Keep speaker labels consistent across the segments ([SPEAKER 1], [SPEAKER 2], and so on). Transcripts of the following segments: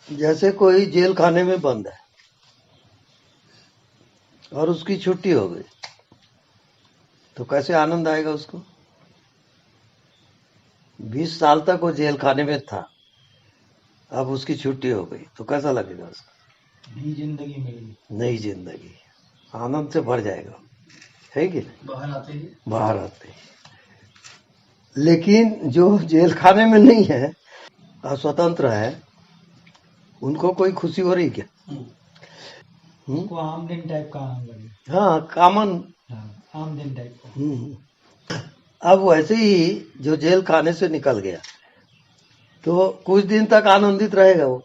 [SPEAKER 1] जैसे कोई जेल खाने में बंद है और उसकी छुट्टी हो गई, तो कैसे आनंद आएगा उसको? 20 साल तक वो जेल खाने में था, अब उसकी छुट्टी हो गई, तो कैसा लगेगा उसको?
[SPEAKER 2] नई जिंदगी मिल गई,
[SPEAKER 1] नई जिंदगी, आनंद से भर जाएगा, है कि नहीं? बाहर आते ही। लेकिन जो जेल खाने में नहीं है और स्वतंत्र है, उनको कोई खुशी हो रही क्या?
[SPEAKER 2] उनको आम दिन टाइप का आनंद लगे।
[SPEAKER 1] हाँ, कॉमन।
[SPEAKER 2] हाँ, आम दिन टाइप का।
[SPEAKER 1] अब वैसे ही जो जेल खाने से निकल गया, तो कुछ दिन तक आनंदित रहेगा वो,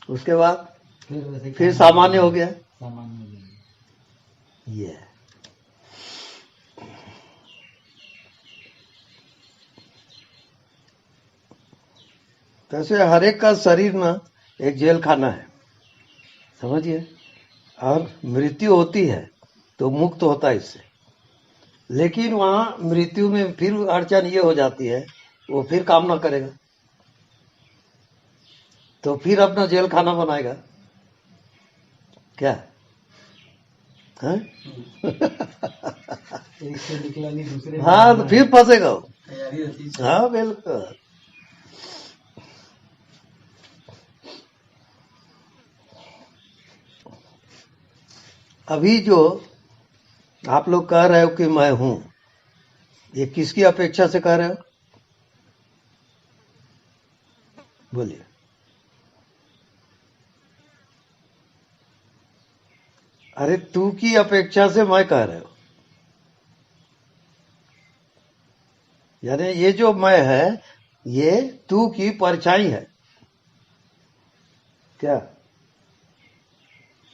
[SPEAKER 1] उसके बाद फिर सामान्य हो गया।
[SPEAKER 2] सामान्य हो गया।
[SPEAKER 1] ये है। कैसे हर एक का शरीर ना एक जेल खाना है, समझिए। और मृत्यु होती है तो मुक्त होता है इससे, लेकिन वहां मृत्यु में फिर अड़चन ये हो जाती है, वो फिर काम ना करेगा, तो फिर अपना जेल खाना बनाएगा क्या है?
[SPEAKER 2] एक से निकला नहीं दूसरे में
[SPEAKER 1] हाँ, तो
[SPEAKER 2] जाना
[SPEAKER 1] फिर
[SPEAKER 2] है।
[SPEAKER 1] फंसेगा वो।
[SPEAKER 2] तैयारी रहती है।
[SPEAKER 1] हाँ, बिल्कुल। अभी जो आप लोग कह रहे हो कि मैं हूं, ये किसकी अपेक्षा से कह रहे हो? बोलिए। अरे तू की अपेक्षा से मैं कह रहे हो, यानी ये जो मैं है, ये तू की परछाई है क्या?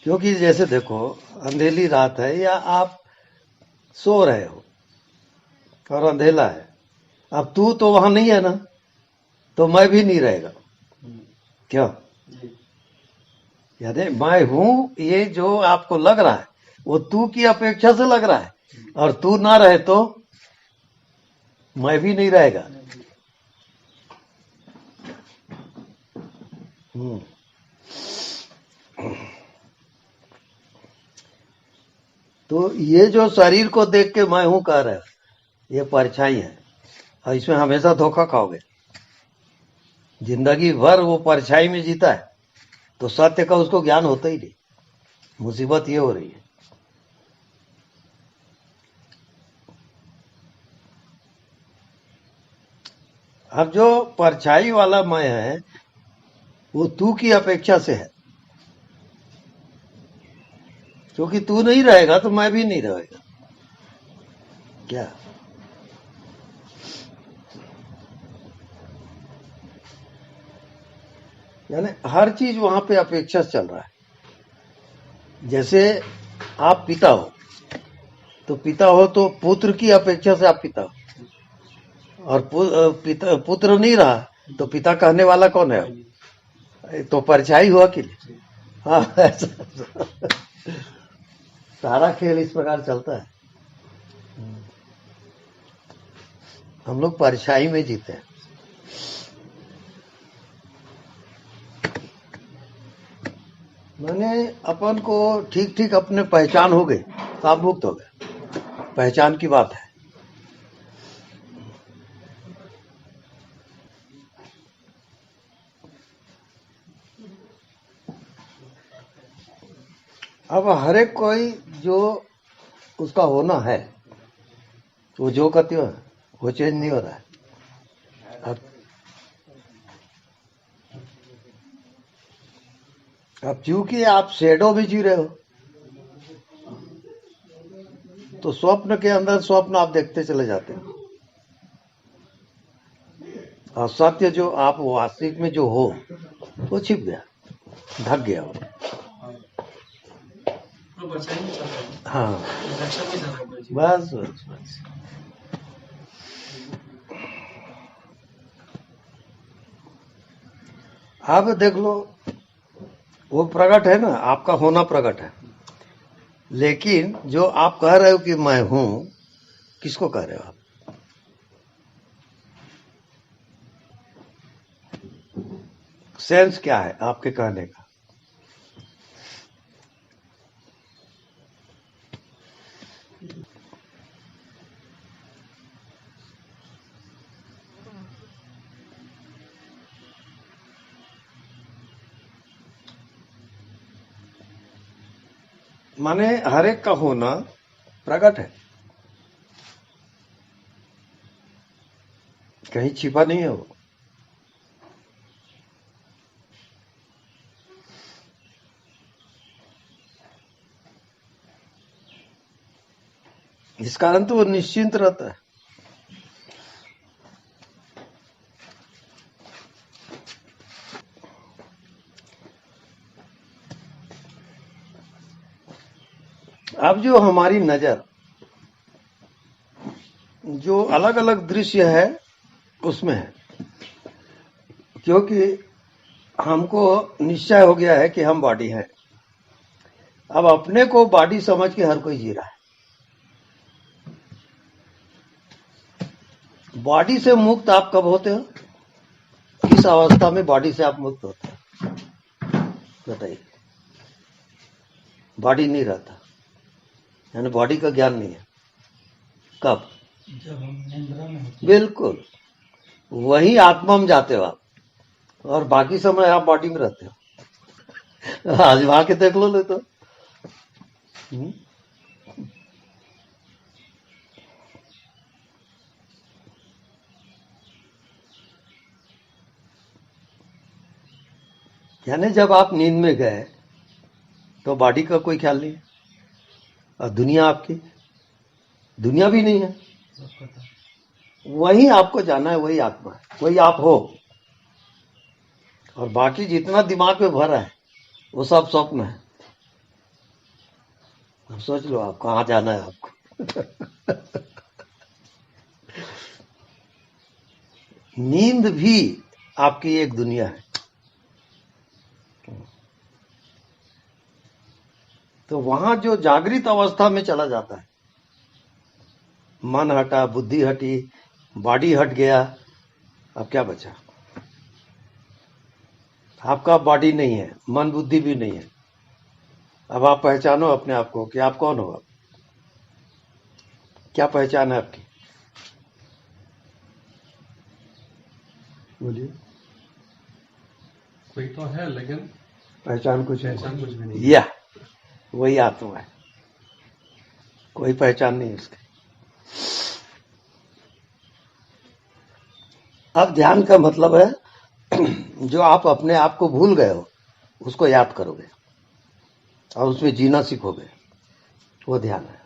[SPEAKER 1] क्योंकि जैसे देखो, अंधेरी रात है या आप सो रहे हो और अंधेला है, अब तू तो वहां नहीं है ना, तो मैं भी नहीं रहेगा क्या? यानी मैं हूं, ये जो आपको लग रहा है वो तू की अपेक्षा से लग रहा है, और तू ना रहे तो मैं भी नहीं रहेगा। तो ये जो शरीर को देख के मैं हूं कह रहा है, ये परछाई है, और इसमें हमेशा धोखा खाओगे। जिंदगी भर वो परछाई में जीता है, तो सत्य का उसको ज्ञान होता ही नहीं। मुसीबत ये हो रही है। अब जो परछाई वाला मैं है, वो तू की अपेक्षा से है, क्योंकि तू नहीं रहेगा तो मैं भी नहीं रहेगा क्या? यानी हर चीज वहां पे अपेक्षा से चल रहा है। जैसे आप पिता हो, तो पिता हो तो पुत्र की अपेक्षा से आप पिता हो, और पुत्र नहीं रहा तो पिता कहने वाला कौन है? तो परछाई हुआ कि नहीं? हाँ, ऐसा सारा खेल इस प्रकार चलता है। हम लोग परछाई में जीते हैं। मैंने अपन को ठीक ठीक अपने पहचान हो गए, तो आप मुक्त हो गए। पहचान की बात है। अब हर एक कोई जो उसका होना है, वो जो कहते हो वो चेंज नहीं हो रहा है। अब क्योंकि आप शेडो में जी रहे हो, तो स्वप्न के अंदर स्वप्न आप देखते चले जाते हो, और सत्य जो आप वास्तविक में जो हो, वो छिप गया, ढक गया वो। हाँ, बस बस बस। अब देख लो, वो प्रकट है ना, आपका होना प्रकट है, लेकिन जो आप कह रहे हो कि मैं हूं, किसको कह रहे हो आप? सेंस क्या है आपके कहने का? माने हर एक का होना प्रकट है, कहीं छिपा नहीं है वो। इस कारण तो वो निश्चिंत रहता है। अब जो हमारी नजर जो अलग अलग दृश्य है उसमें है, क्योंकि हमको निश्चय हो गया है कि हम बॉडी है। अब अपने को बॉडी समझ के हर कोई जी रहा है। बॉडी से मुक्त आप कब होते हो? किस अवस्था में बॉडी से आप मुक्त होते हो बताइए? बॉडी नहीं रहता, यानी बॉडी का ज्ञान नहीं है। कब?
[SPEAKER 2] जब हम निंद्रा में होते हैं।
[SPEAKER 1] बिल्कुल, वही आत्मा में जाते हो आप, और बाकी समय आप बॉडी में रहते हो। आजमा के देख लो ले तो। यानी जब आप नींद में गए तो बॉडी का कोई ख्याल नहीं है, और दुनिया आपकी दुनिया भी नहीं है।
[SPEAKER 2] सब पता।
[SPEAKER 1] वही आपको जाना है, वही आत्मा है, वही आप हो। और बाकी जितना दिमाग में भरा है वो सब स्वप्न है। अब सोच लो आप कहाँ जाना है आपको। नींद भी आपकी एक दुनिया है। तो वहां जो जागृत अवस्था में चला जाता है, मन हटा, बुद्धि हटी, बॉडी हट गया, अब क्या बचा? आपका बॉडी नहीं है, मन बुद्धि भी नहीं है। अब आप पहचानो अपने आप को कि आप कौन हो। आप क्या पहचान है आपकी? बोलिए।
[SPEAKER 3] कोई तो है लेकिन
[SPEAKER 1] पहचान कुछ है?
[SPEAKER 3] पहचान कुछ भी नहीं।
[SPEAKER 1] या वही आत्मा है, कोई पहचान नहीं उसकी। अब ध्यान का मतलब है जो आप अपने आप को भूल गए हो उसको याद करोगे और उसमें जीना सीखोगे, वो ध्यान है।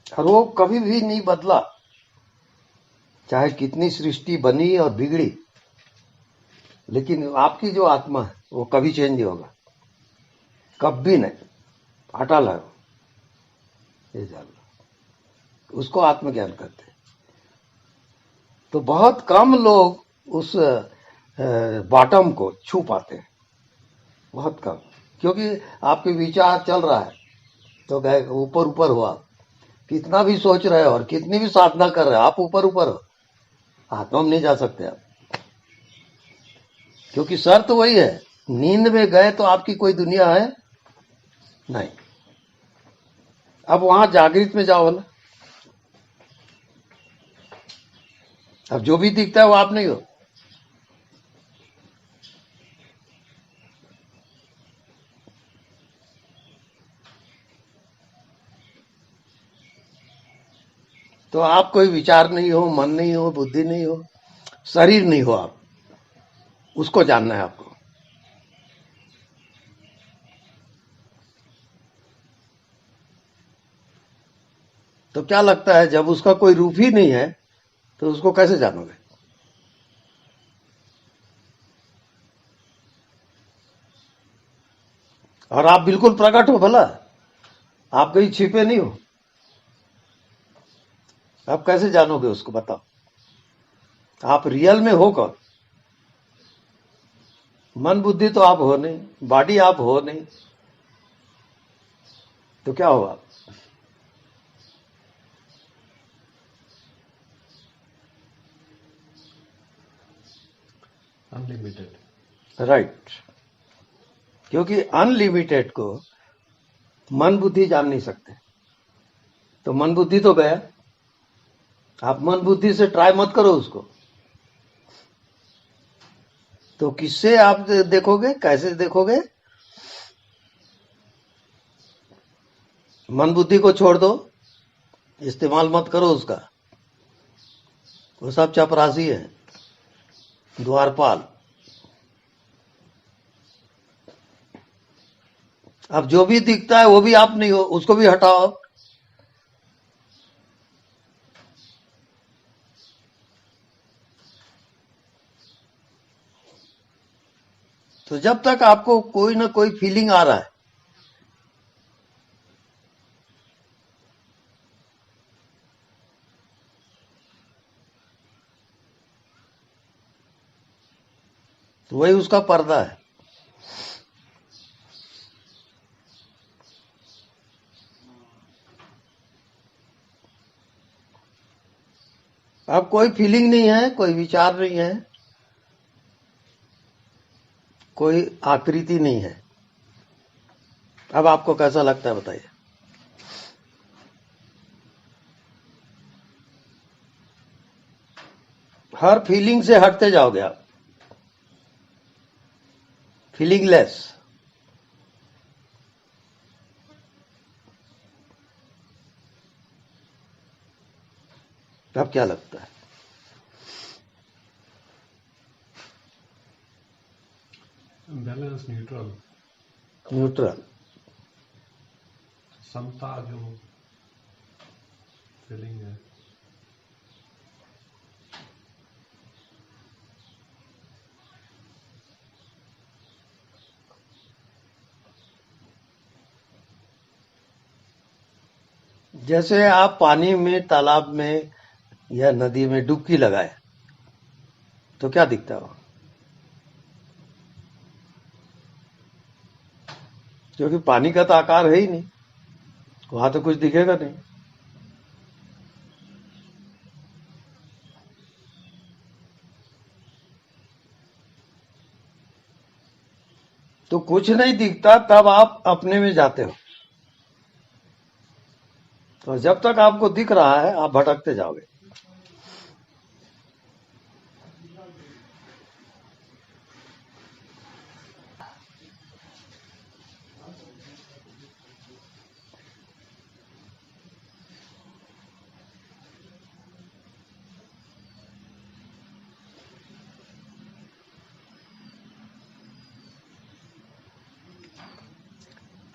[SPEAKER 1] और वो कभी भी नहीं बदला, चाहे कितनी सृष्टि बनी और बिगड़ी, लेकिन आपकी जो आत्मा है वो कभी चेंज नहीं होगा, कभी नहीं, अटल है वो। ये जान लो, उसको आत्मज्ञान कहते हैं। तो बहुत कम लोग उस बॉटम को छू पाते हैं, बहुत कम, क्योंकि आपके विचार चल रहा है तो गए ऊपर ऊपर हो। आप कितना भी सोच रहे हो और कितनी भी साधना कर रहे हो, आप ऊपर ऊपर हो, आत्मा में नहीं जा सकते आप। क्योंकि शर्त वही है, नींद में गए तो आपकी कोई दुनिया है नहीं। अब वहां जागृत में जाओ ना, अब जो भी दिखता है वो आप नहीं हो। तो आप कोई विचार नहीं हो, मन नहीं हो, बुद्धि नहीं हो, शरीर नहीं हो आप, उसको जानना है आपको। तो क्या लगता है जब उसका कोई रूप ही नहीं है तो उसको कैसे जानोगे? और आप बिल्कुल प्रकट हो, भला आप कहीं छिपे नहीं हो, आप कैसे जानोगे उसको? बताओ, आप रियल में हो कौन? मन बुद्धि तो आप हो नहीं, बॉडी आप हो नहीं, तो क्या हो आप? राइट। क्योंकि अनलिमिटेड को मन बुद्धि जान नहीं सकते, तो मन बुद्धि तो गया। आप मन बुद्धि से ट्राई मत करो उसको। तो किससे आप देखोगे, कैसे देखोगे? मन बुद्धि को छोड़ दो, इस्तेमाल मत करो उसका। वो सब चपरासी है, द्वारपाल। अब जो भी दिखता है वो भी आप नहीं हो, उसको भी हटाओ। तो जब तक आपको कोई ना कोई फीलिंग आ रहा है, तो वही उसका पर्दा है। अब कोई फीलिंग नहीं है, कोई विचार नहीं है, कोई आकृति नहीं है। अब आपको कैसा लगता है बताइए? हर फीलिंग से हटते जाओगे आप, फीलिंगलेस। अब क्या लगता है?
[SPEAKER 3] Balance, neutral,
[SPEAKER 1] neutral.
[SPEAKER 3] समता जो फीलिंग है।
[SPEAKER 1] जैसे आप पानी में, तालाब में या नदी में डुबकी लगाए तो क्या दिखता हो? क्योंकि पानी का तो आकार है ही नहीं, वहां तो कुछ दिखेगा नहीं। तो कुछ नहीं दिखता, तब आप अपने में जाते हो। तो जब तक आपको दिख रहा है आप भटकते जाओगे।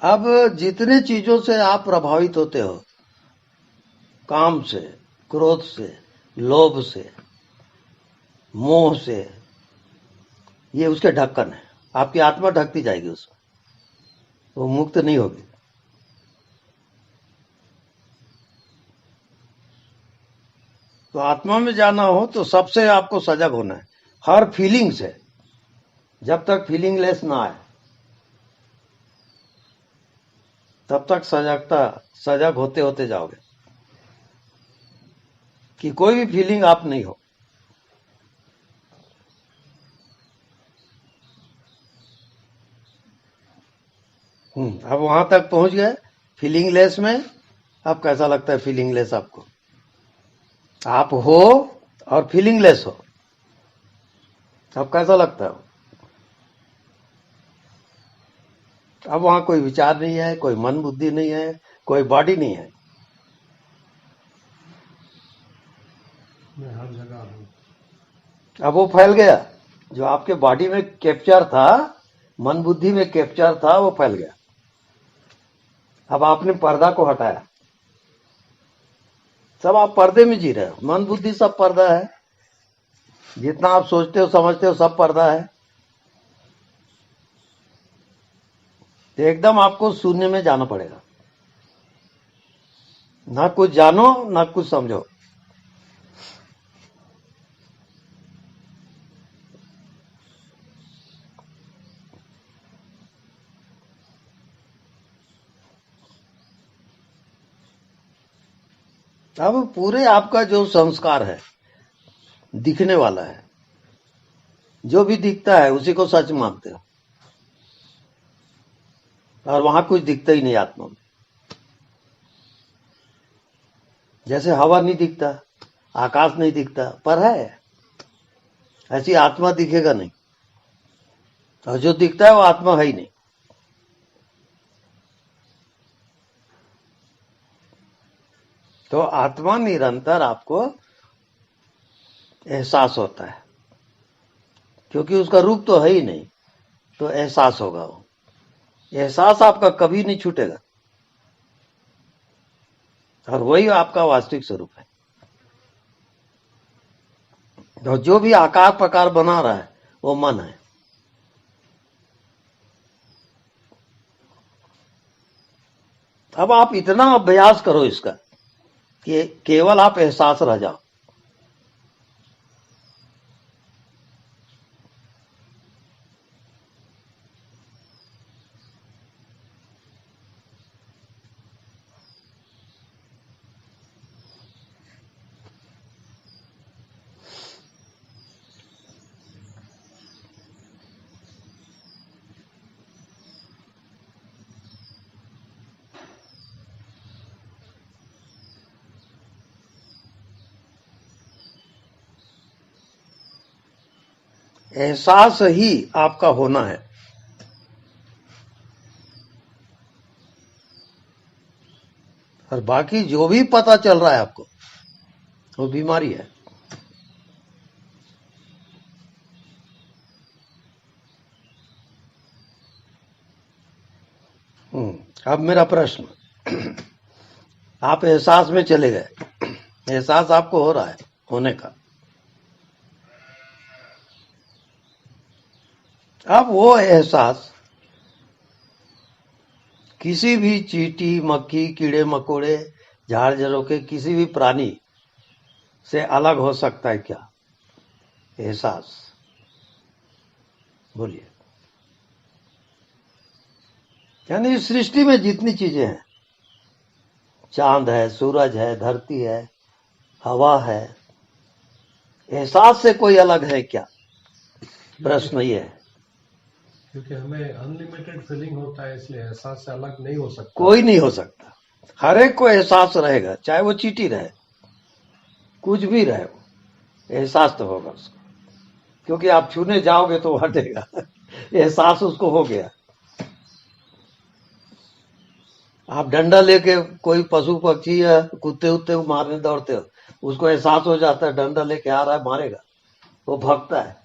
[SPEAKER 1] अब जितने चीजों से आप प्रभावित होते हो, काम से, क्रोध से, लोभ से, मोह से, ये उसके ढक्कन है। आपकी आत्मा ढकती जाएगी उसमें, वो मुक्त नहीं होगी। तो आत्मा में जाना हो तो सबसे आपको सजग होना है, हर फीलिंग से। जब तक फीलिंगलेस ना आए तब तक सजग होते होते जाओगे कि कोई भी फीलिंग आप नहीं हो। अब वहां तक पहुंच गए फीलिंगलेस में। अब कैसा लगता है फीलिंगलेस आपको? आप हो और फीलिंगलेस हो, अब कैसा लगता है? अब वहां कोई विचार नहीं है, कोई मन बुद्धि नहीं है, कोई बॉडी नहीं है।
[SPEAKER 3] मैं हर जगह हूँ।
[SPEAKER 1] अब वो फैल गया, जो आपके बॉडी में कैप्चर था, मन बुद्धि में कैप्चर था, वो फैल गया। अब आपने पर्दा को हटाया, सब आप पर्दे में जी रहे हो। मन बुद्धि सब पर्दा है, जितना आप सोचते हो समझते हो सब पर्दा है। तो एकदम आपको शून्य में जाना पड़ेगा, ना कुछ जानो ना कुछ समझो। अब पूरे आपका जो संस्कार है दिखने वाला है, जो भी दिखता है उसी को सच मानते हो, और वहां कुछ दिखता ही नहीं आत्मा में। जैसे हवा नहीं दिखता, आकाश नहीं दिखता, पर है, ऐसी आत्मा दिखेगा नहीं, और जो दिखता है वो आत्मा है ही नहीं। तो आत्मा निरंतर आपको एहसास होता है, क्योंकि उसका रूप तो है ही नहीं, तो एहसास होगा। वो एहसास आपका कभी नहीं छूटेगा, और वही आपका वास्तविक स्वरूप है। तो जो भी आकार प्रकार बना रहा है वो मन है। अब आप इतना अभ्यास करो इसका कि केवल आप एहसास रह जाओ। एहसास ही आपका होना है। और बाकी जो भी पता चल रहा है आपको वो बीमारी है। अब मेरा प्रश्न, आप एहसास में चले गए, एहसास आपको हो रहा है होने का। अब वो एहसास किसी भी चींटी, मक्खी, कीड़े मकोड़े, झाड़ झरोके, किसी भी प्राणी से अलग हो सकता है क्या? एहसास, बोलिए। यानी इस सृष्टि में जितनी चीजें हैं, चांद है, सूरज है, धरती है, हवा है, एहसास से कोई अलग है क्या? प्रश्न ये है।
[SPEAKER 3] क्योंकि हमें अनलिमिटेड फीलिंग होता है, इसलिए एहसास से अलग नहीं हो सकता।
[SPEAKER 1] कोई नहीं हो सकता। हर एक को एहसास रहेगा, चाहे वो चींटी रहे, कुछ भी रहे, एहसास तो होगा उसको, क्योंकि आप छूने जाओगे तो हटेगा। एहसास उसको हो गया। आप डंडा लेके कोई पशु पक्षी या कुत्ते उत्ते को मारने दौड़ते हो, उसको एहसास हो जाता है डंडा लेके आ रहा है, मारेगा, वो भगता है।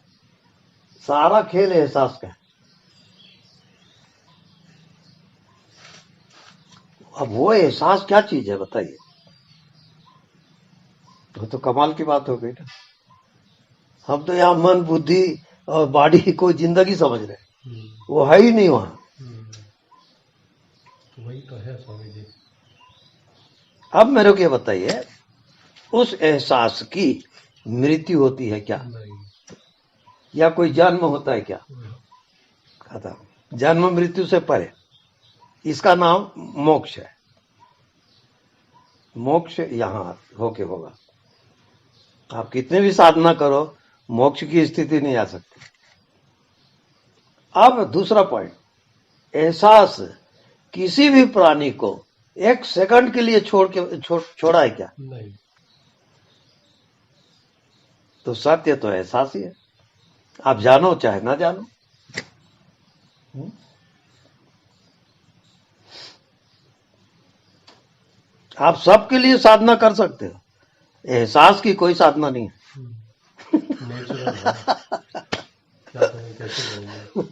[SPEAKER 1] सारा खेल एहसास का है। अब वो एहसास क्या चीज है बताइए? वो तो कमाल की बात हो गई ना। हम तो यहाँ मन, बुद्धि और बॉडी को जिंदगी समझ रहे हैं, वो है ही नहीं वहां।
[SPEAKER 3] तो वही तो है स्वामी जी।
[SPEAKER 1] अब मेरे को ये बताइए, उस एहसास की मृत्यु होती है क्या?
[SPEAKER 3] नहीं।
[SPEAKER 1] या कोई जन्म होता है क्या? खत्म। जन्म मृत्यु से परे, इसका नाम मोक्ष है। मोक्ष यहां होके होगा। आप कितने भी साधना करो, मोक्ष की स्थिति नहीं आ सकती। अब दूसरा पॉइंट, एहसास किसी भी प्राणी को एक सेकंड के लिए छोड़ा है क्या?
[SPEAKER 3] नहीं।
[SPEAKER 1] तो सत्य तो एहसास ही है, आप जानो चाहे ना जानो। आप सबके लिए साधना कर सकते हो, एहसास की कोई साधना नहीं है।
[SPEAKER 3] नेचुरल है। क्या करें, कैसे करेंगे?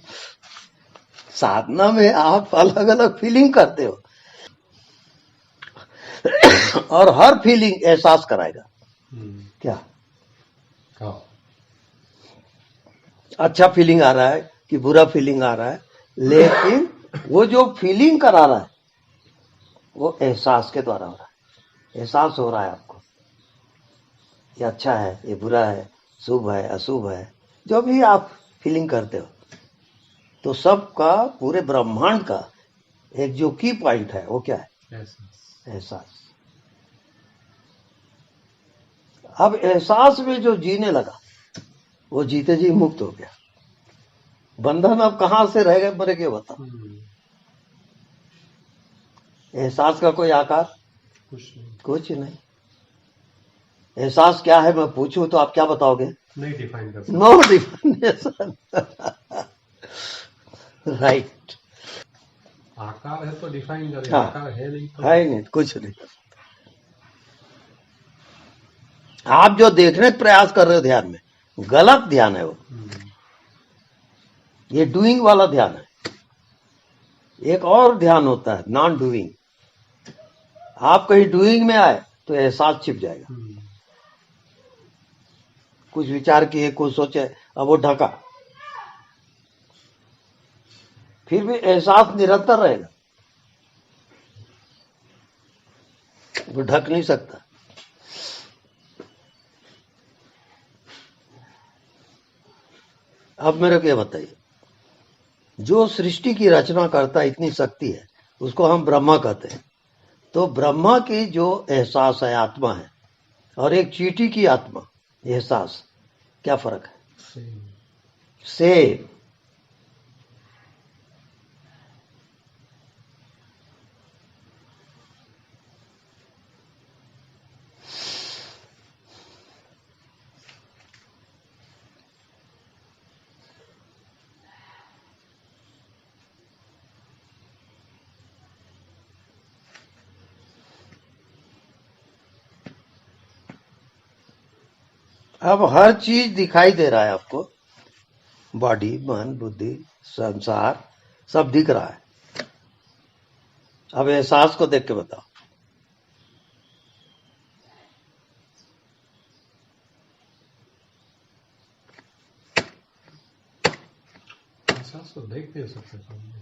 [SPEAKER 1] साधना में आप अलग अलग फीलिंग करते हो, और हर फीलिंग एहसास कराएगा। क्या?
[SPEAKER 3] हाँ।
[SPEAKER 1] अच्छा फीलिंग आ रहा है कि बुरा फीलिंग आ रहा है, लेकिन वो जो फीलिंग करा रहा है वो एहसास के द्वारा हो रहा है। एहसास हो रहा है आपको, ये अच्छा है, ये बुरा है, शुभ है, अशुभ है, जो भी आप फीलिंग करते हो। तो सबका, पूरे ब्रह्मांड का एक जो की पॉइंट है वो क्या है? एहसास। अब एहसास में जो जीने लगा वो जीते जी मुक्त हो गया। बंधन अब कहां से रह गए मरे के बताओ। एहसास का कोई आकार
[SPEAKER 3] कुछ नहीं,
[SPEAKER 1] कुछ नहीं। एहसास क्या है मैं पूछूं तो आप क्या बताओगे?
[SPEAKER 3] नहीं डिफाइन कर सकते।
[SPEAKER 1] No definition. राइट।
[SPEAKER 3] आकार है तो डिफाइन करें,
[SPEAKER 1] हाँ,
[SPEAKER 3] आकार है नहीं तो
[SPEAKER 1] है ही नहीं, कुछ नहीं। आप जो देखने का प्रयास कर रहे हो ध्यान में, गलत ध्यान है वो। ये डूइंग वाला ध्यान है। एक और ध्यान होता है नॉन डूइंग। आप कहीं डूइंग में आए तो एहसास छिप जाएगा। कुछ विचार किए, कुछ सोचे, अब वो ढका, फिर भी एहसास निरंतर रहेगा, वो ढक नहीं सकता। अब मेरे को ये बताइए, जो सृष्टि की रचना करता है, इतनी शक्ति है, उसको हम ब्रह्मा कहते हैं। तो ब्रह्मा की जो एहसास है, आत्मा है, और एक चींटी की आत्मा एहसास, क्या फर्क है? सेम। अब हर चीज दिखाई दे रहा है आपको, बॉडी, मन, बुद्धि, संसार, सब दिख रहा है। अब एहसास को देख के बताओ।
[SPEAKER 3] एहसास तो देख नहीं सकते सामने।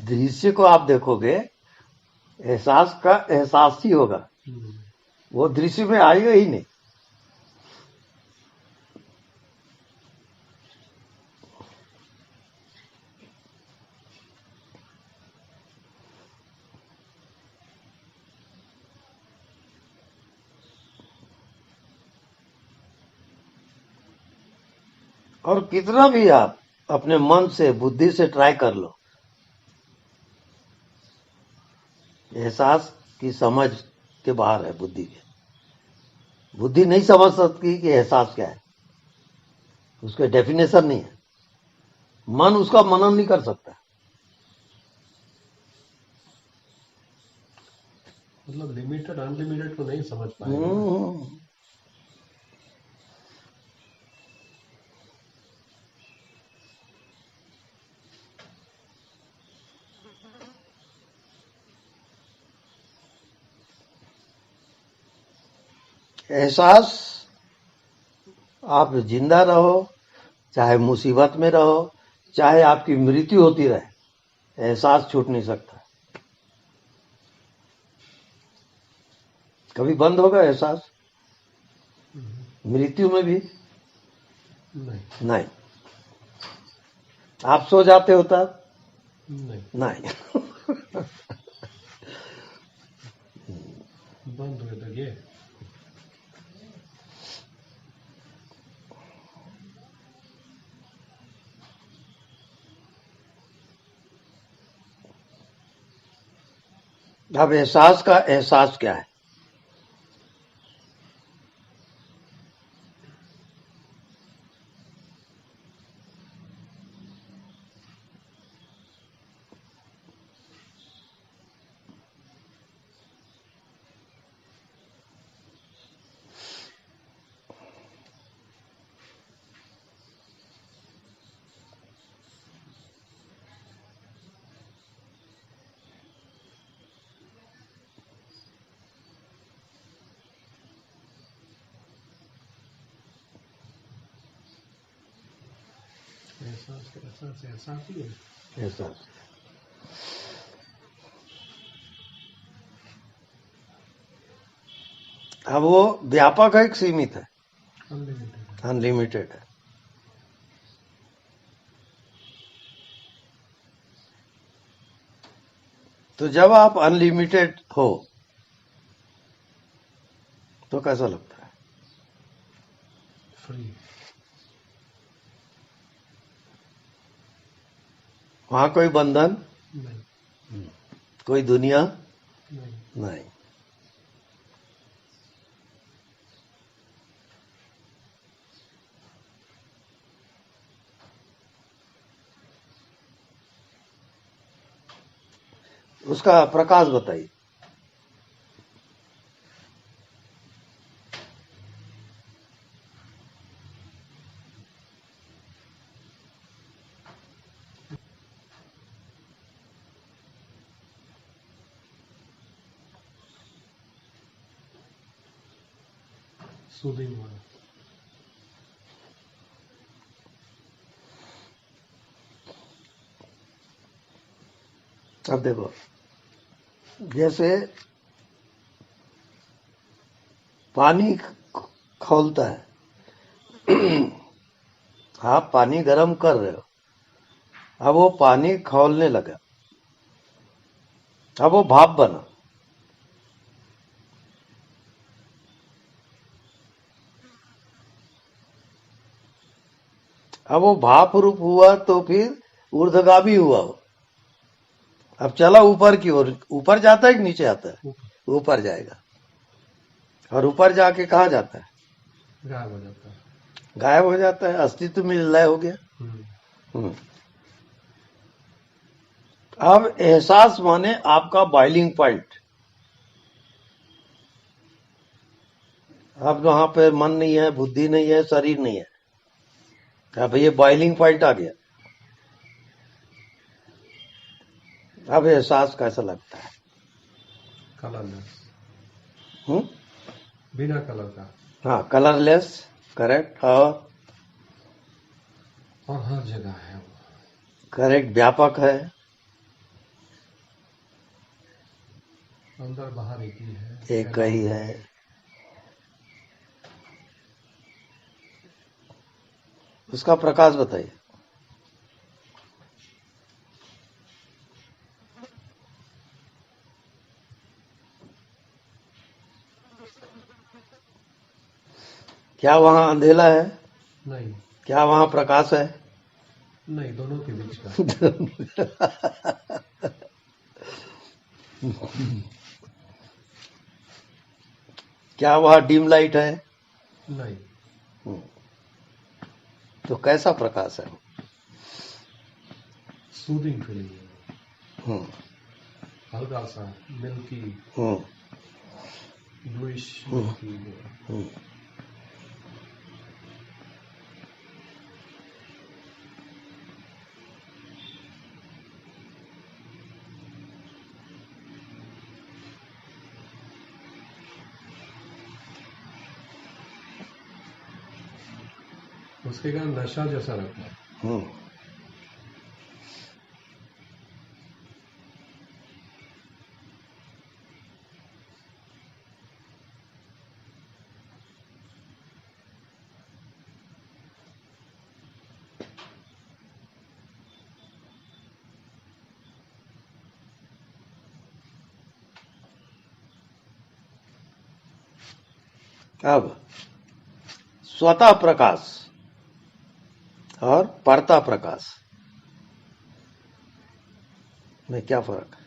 [SPEAKER 1] दृश्य को आप देखोगे, एहसास का एहसास ही होगा, वो दृश्य में आएगा ही नहीं। और कितना भी आप अपने मन से, बुद्धि से ट्राई कर लो, एहसास की समझ के बाहर है बुद्धि के। बुद्धि नहीं समझ सकती कि एहसास क्या है, उसके डेफिनेशन नहीं है। मन उसका मनन नहीं कर सकता।
[SPEAKER 3] मतलब लिमिटेड अनलिमिटेड को नहीं समझ पाएगा ना।
[SPEAKER 1] एहसास, आप जिंदा रहो, चाहे मुसीबत में रहो, चाहे आपकी मृत्यु होती रहे, एहसास छूट नहीं सकता। कभी बंद होगा एहसास? मृत्यु में भी
[SPEAKER 3] नहीं,
[SPEAKER 1] नहीं। आप सो जाते हो तब
[SPEAKER 3] नहीं,
[SPEAKER 1] नहीं।
[SPEAKER 3] बंद हुए तो ये
[SPEAKER 1] अब एहसास का एहसास क्या है?
[SPEAKER 3] एहसास ही है।
[SPEAKER 1] एहसास। अब वो व्यापक है कि सीमित है?
[SPEAKER 3] अनलिमिटेड।
[SPEAKER 1] अनलिमिटेड है। तो जब आप अनलिमिटेड हो, तो कैसा लगता है?
[SPEAKER 3] फ्री।
[SPEAKER 1] वहां कोई बंधन
[SPEAKER 3] नहीं।
[SPEAKER 1] कोई दुनिया
[SPEAKER 3] नहीं।
[SPEAKER 1] नहीं। उसका प्रकाश बताइए।
[SPEAKER 3] सूदिंग वाला।
[SPEAKER 1] अब देखो, जैसे पानी खौलता है, आप पानी गर्म कर रहे हो, अब वो पानी खौलने लगा, अब वो भाप बना। अब वो भाप रूप हुआ तो फिर ऊर्ध्वगामी हुआ वो। अब चला ऊपर की ओर, ऊपर जाता है कि नीचे आता है? ऊपर जाएगा। और ऊपर जाके कहाँ जाता है?
[SPEAKER 3] गायब हो जाता है।
[SPEAKER 1] गायब हो जाता है, अस्तित्व में लय हो गया। हम्म। अब एहसास माने आपका बॉइलिंग पॉइंट। अब वहां पे मन नहीं है, बुद्धि नहीं है, शरीर नहीं है, अब ये बॉइलिंग पॉइंट आ गया। अब एहसास कैसा लगता है?
[SPEAKER 3] कलरलेस।
[SPEAKER 1] हम्म?
[SPEAKER 3] बिना कलर का।
[SPEAKER 1] हाँ, कलरलेस, करेक्ट। और
[SPEAKER 3] हर जगह है वो।
[SPEAKER 1] करेक्ट, व्यापक है।
[SPEAKER 3] अंदर बाहर एक ही है।
[SPEAKER 1] एक ही है। उसका प्रकाश बताइए। क्या वहां अंधेला है?
[SPEAKER 3] नहीं।
[SPEAKER 1] क्या वहां प्रकाश है?
[SPEAKER 3] नहीं, दोनों के बीच का।
[SPEAKER 1] क्या वहां डिम लाइट है?
[SPEAKER 3] नहीं।
[SPEAKER 1] तो कैसा प्रकाश है?
[SPEAKER 3] सूदिंग फीलिंग है।
[SPEAKER 1] हम्म,
[SPEAKER 3] हल्का सा मिल्की,
[SPEAKER 1] हम्म,
[SPEAKER 3] ब्लूइश मिल्की।
[SPEAKER 1] हम्म।
[SPEAKER 3] उसके कारण नशा जैसा लगता है।
[SPEAKER 1] हम्म। अब स्वतः प्रकाश और परता प्रकाश में क्या फर्क है?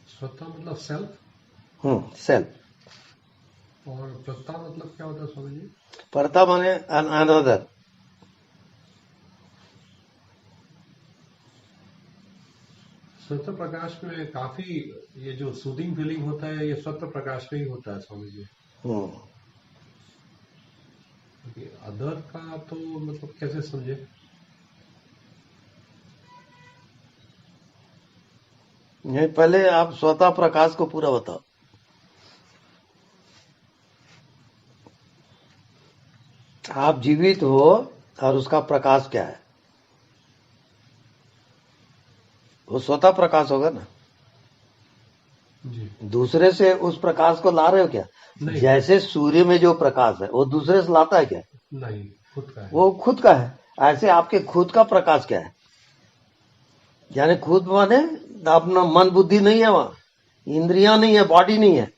[SPEAKER 3] स्वतः मतलब सेल्फ,
[SPEAKER 1] सेल्फ।
[SPEAKER 3] और प्रता मतलब क्या होता है स्वामी जी?
[SPEAKER 1] परता माने अनदर।
[SPEAKER 3] स्वतः प्रकाश में काफी, ये जो सूदिंग फीलिंग होता है ये स्वतः प्रकाश में ही होता है स्वामी जी। अदर का तो मतलब कैसे समझे?
[SPEAKER 1] नहीं, पहले आप स्वतः प्रकाश को पूरा बताओ। आप जीवित हो और उसका प्रकाश क्या है? वो स्वतः प्रकाश होगा ना।
[SPEAKER 3] जी।
[SPEAKER 1] दूसरे से उस प्रकाश को ला रहे हो क्या?
[SPEAKER 3] नहीं।
[SPEAKER 1] जैसे सूर्य में जो प्रकाश है वो दूसरे से लाता है क्या?
[SPEAKER 3] नहीं, खुद का है।
[SPEAKER 1] वो खुद का है। ऐसे आपके खुद का प्रकाश क्या है? यानी खुद माने अपना मन बुद्धि नहीं है, वहां इंद्रियां नहीं है, बॉडी नहीं है,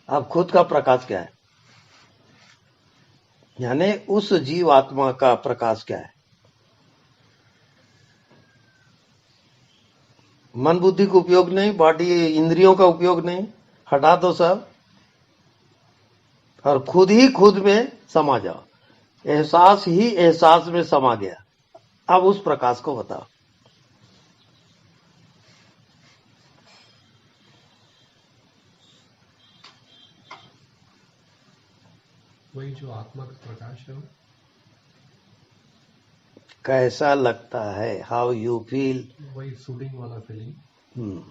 [SPEAKER 1] अब खुद का प्रकाश क्या है, यानी उस जीवात्मा का प्रकाश क्या है। मन बुद्धि का उपयोग नहीं, बॉडी इंद्रियों का उपयोग नहीं, हटा दो सब और खुद ही खुद में समा जाओ। एहसास ही एहसास में समा गया। अब उस प्रकाश को बताओ।
[SPEAKER 3] वही जो आत्मा का प्रकाश है वो।
[SPEAKER 1] कैसा लगता है, हाउ यू फील।
[SPEAKER 3] वही सूदिंग वाला फीलिंग।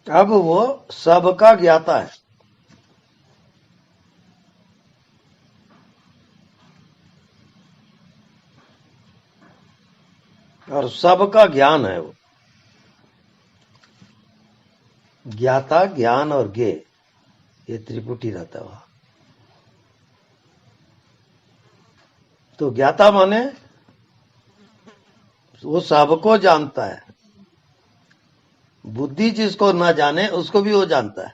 [SPEAKER 1] अब वो सबका ज्ञाता है और सबका ज्ञान है। वो ज्ञाता, ज्ञान और ज्ञे, ये त्रिपुटी रहता है वहां। तो ज्ञाता माने वो सबको जानता है। बुद्धि जिसको ना जाने उसको भी वो जानता है।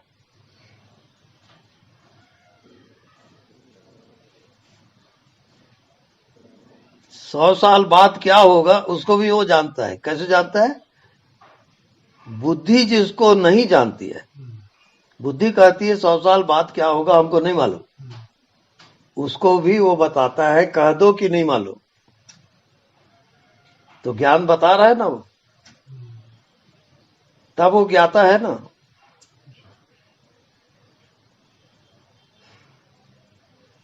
[SPEAKER 1] सौ साल बाद क्या होगा उसको भी वो जानता है। कैसे जानता है? बुद्धि जिसको नहीं जानती है, बुद्धि कहती है 100 साल बाद क्या होगा हमको नहीं मालूम, उसको भी वो बताता है। कह दो कि नहीं मालूम, तो ज्ञान बता रहा है ना वो, तब वो ज्ञाता है ना।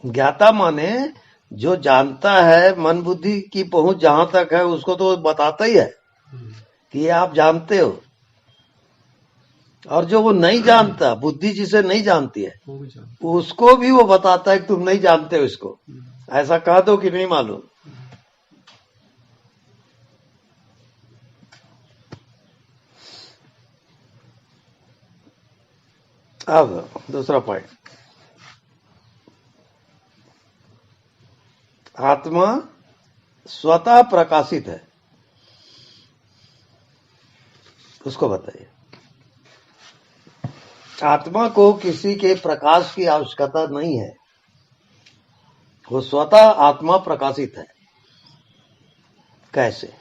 [SPEAKER 1] ज्ञाता माने जो जानता है, मन बुद्धि की पहुंच जहां तक है उसको तो बताता ही है कि ये आप जानते हो। और जो वो नहीं जानता, बुद्धि जिसे नहीं जानती है,
[SPEAKER 3] वो भी जानता
[SPEAKER 1] उसको भी वो बताता है कि तुम नहीं जानते हो इसको, ऐसा कह दो कि नहीं मालूम। अब दूसरा पॉइंट, आत्मा स्वतः प्रकाशित है, उसको बताइए। आत्मा को किसी के प्रकाश की आवश्यकता नहीं है, वो स्वतः आत्मा प्रकाशित है। कैसे?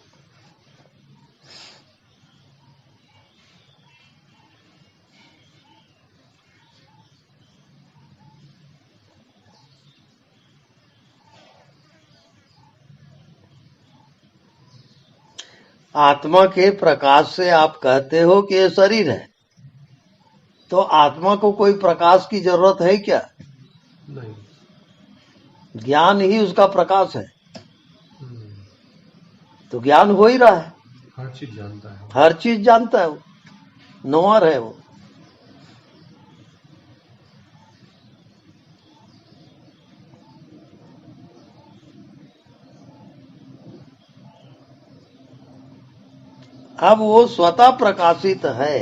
[SPEAKER 1] आत्मा के प्रकाश से आप कहते हो कि ये शरीर है, तो आत्मा को कोई प्रकाश की जरूरत है क्या?
[SPEAKER 3] नहीं।
[SPEAKER 1] ज्ञान ही उसका प्रकाश है, तो ज्ञान हो ही रहा है।
[SPEAKER 3] हर चीज जानता है।
[SPEAKER 1] हर चीज जानता है वो, नोअर है वो। अब वो स्वतः प्रकाशित है।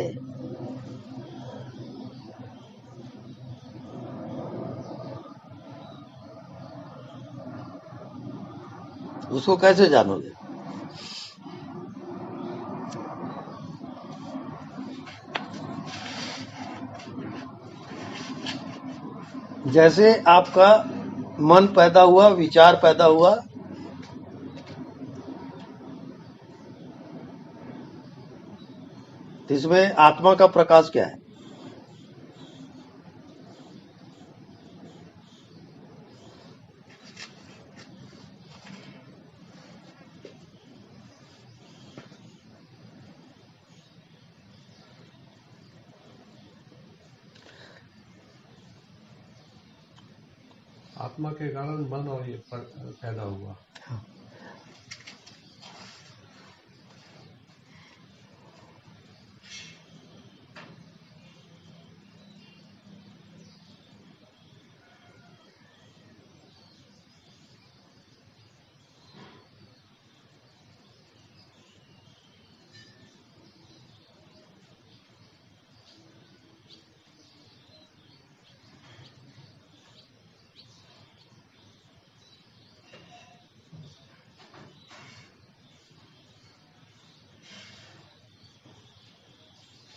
[SPEAKER 1] उसको कैसे जानोगे? जैसे आपका मन पैदा हुआ, विचार पैदा हुआ, इसमें आत्मा का प्रकाश क्या है?
[SPEAKER 3] आत्मा के कारण मन और ये पैदा हुआ।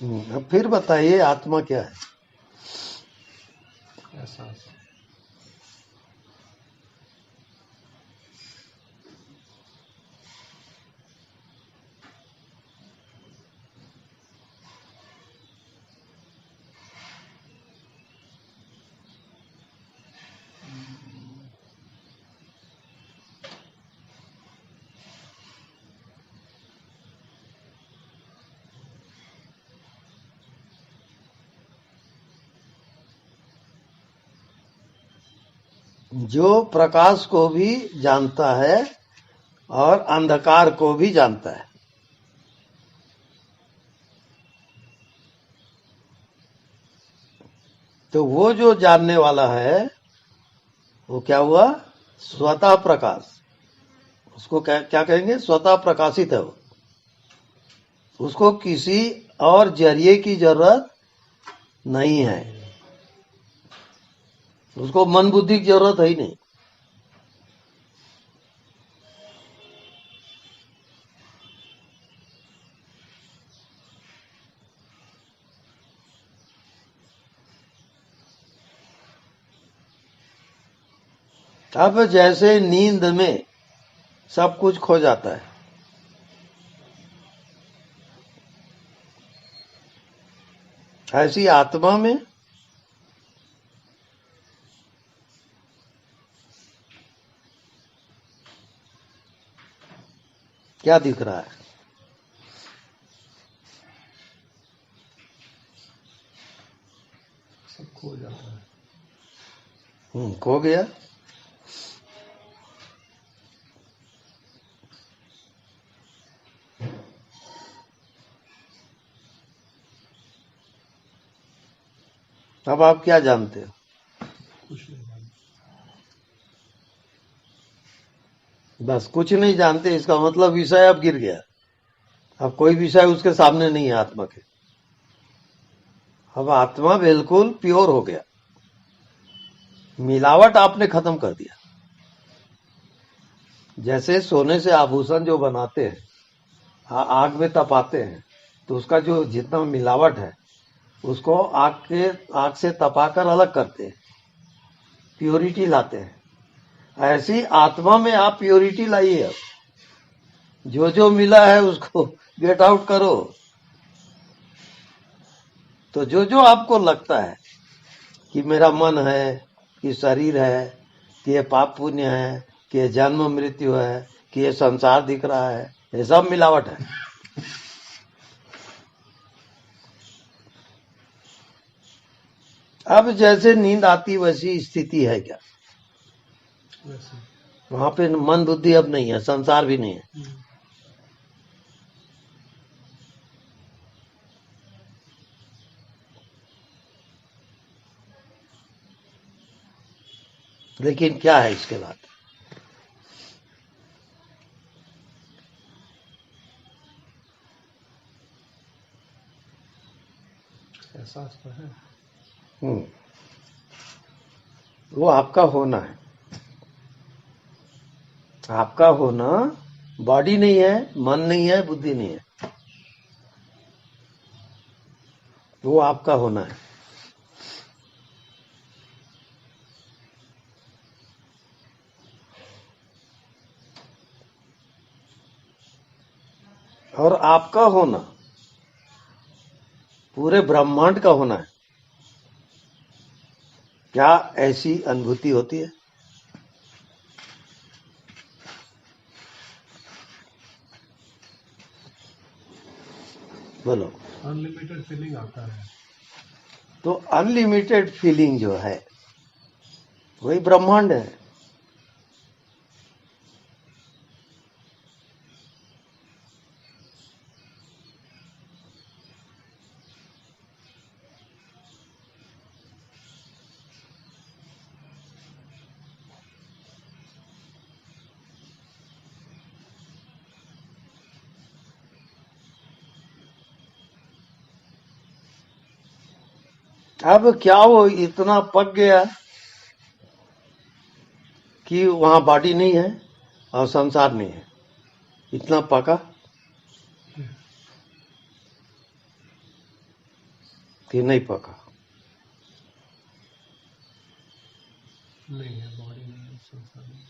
[SPEAKER 1] अब फिर बताइए आत्मा क्या है?
[SPEAKER 3] एहसास।
[SPEAKER 1] जो प्रकाश को भी जानता है और अंधकार को भी जानता है। तो वो जो जानने वाला है वो क्या हुआ? स्वतः प्रकाश। उसको क्या क्या कहेंगे? स्वतः प्रकाशित है वो। उसको किसी और जरिए की जरूरत नहीं है। उसको मन बुद्धि की जरूरत है ही नहीं। अब जैसे नींद में सब कुछ खो जाता है, ऐसी आत्मा में क्या दिख रहा है?
[SPEAKER 3] सब खो जाता है।
[SPEAKER 1] खो गया। अब आप क्या जानते हो?
[SPEAKER 3] कुछ नहीं जानता।
[SPEAKER 1] बस कुछ नहीं जानते, इसका मतलब विषय अब गिर गया। अब कोई विषय उसके सामने नहीं है आत्मा के। अब आत्मा बिल्कुल प्योर हो गया। मिलावट आपने खत्म कर दिया। जैसे सोने से आभूषण जो बनाते हैं, आग में तपाते हैं, तो उसका जो जितना मिलावट है उसको आग से तपाकर अलग करते हैं, प्योरिटी लाते हैं। ऐसी आत्मा में आप प्योरिटी लाइए। अब जो जो मिला है उसको गेट आउट करो। तो जो जो आपको लगता है कि मेरा मन है, कि शरीर है, कि ये पाप पुण्य है, कि ये जन्म मृत्यु है, कि ये संसार दिख रहा है, ये सब मिलावट है। अब जैसे नींद आती वैसी स्थिति है क्या?
[SPEAKER 3] वैसे
[SPEAKER 1] वहां पे मन बुद्धि अब नहीं है, संसार भी नहीं है। लेकिन क्या है इसके बाद?
[SPEAKER 3] एहसास तो है।
[SPEAKER 1] वो आपका होना है। आपका होना बॉडी नहीं है, मन नहीं है, बुद्धि नहीं है। वो आपका होना है। और आपका होना पूरे ब्रह्मांड का होना है। क्या ऐसी अनुभूति होती है? बोलो।
[SPEAKER 3] अनलिमिटेड फीलिंग आता है।
[SPEAKER 1] तो अनलिमिटेड फीलिंग जो है वही ब्रह्मांड है। अब क्या वो इतना पक गया कि वहां बॉडी नहीं है और संसार नहीं है? इतना पका? कि नहीं पका?
[SPEAKER 3] नहीं है, बॉडी में है, संसार में।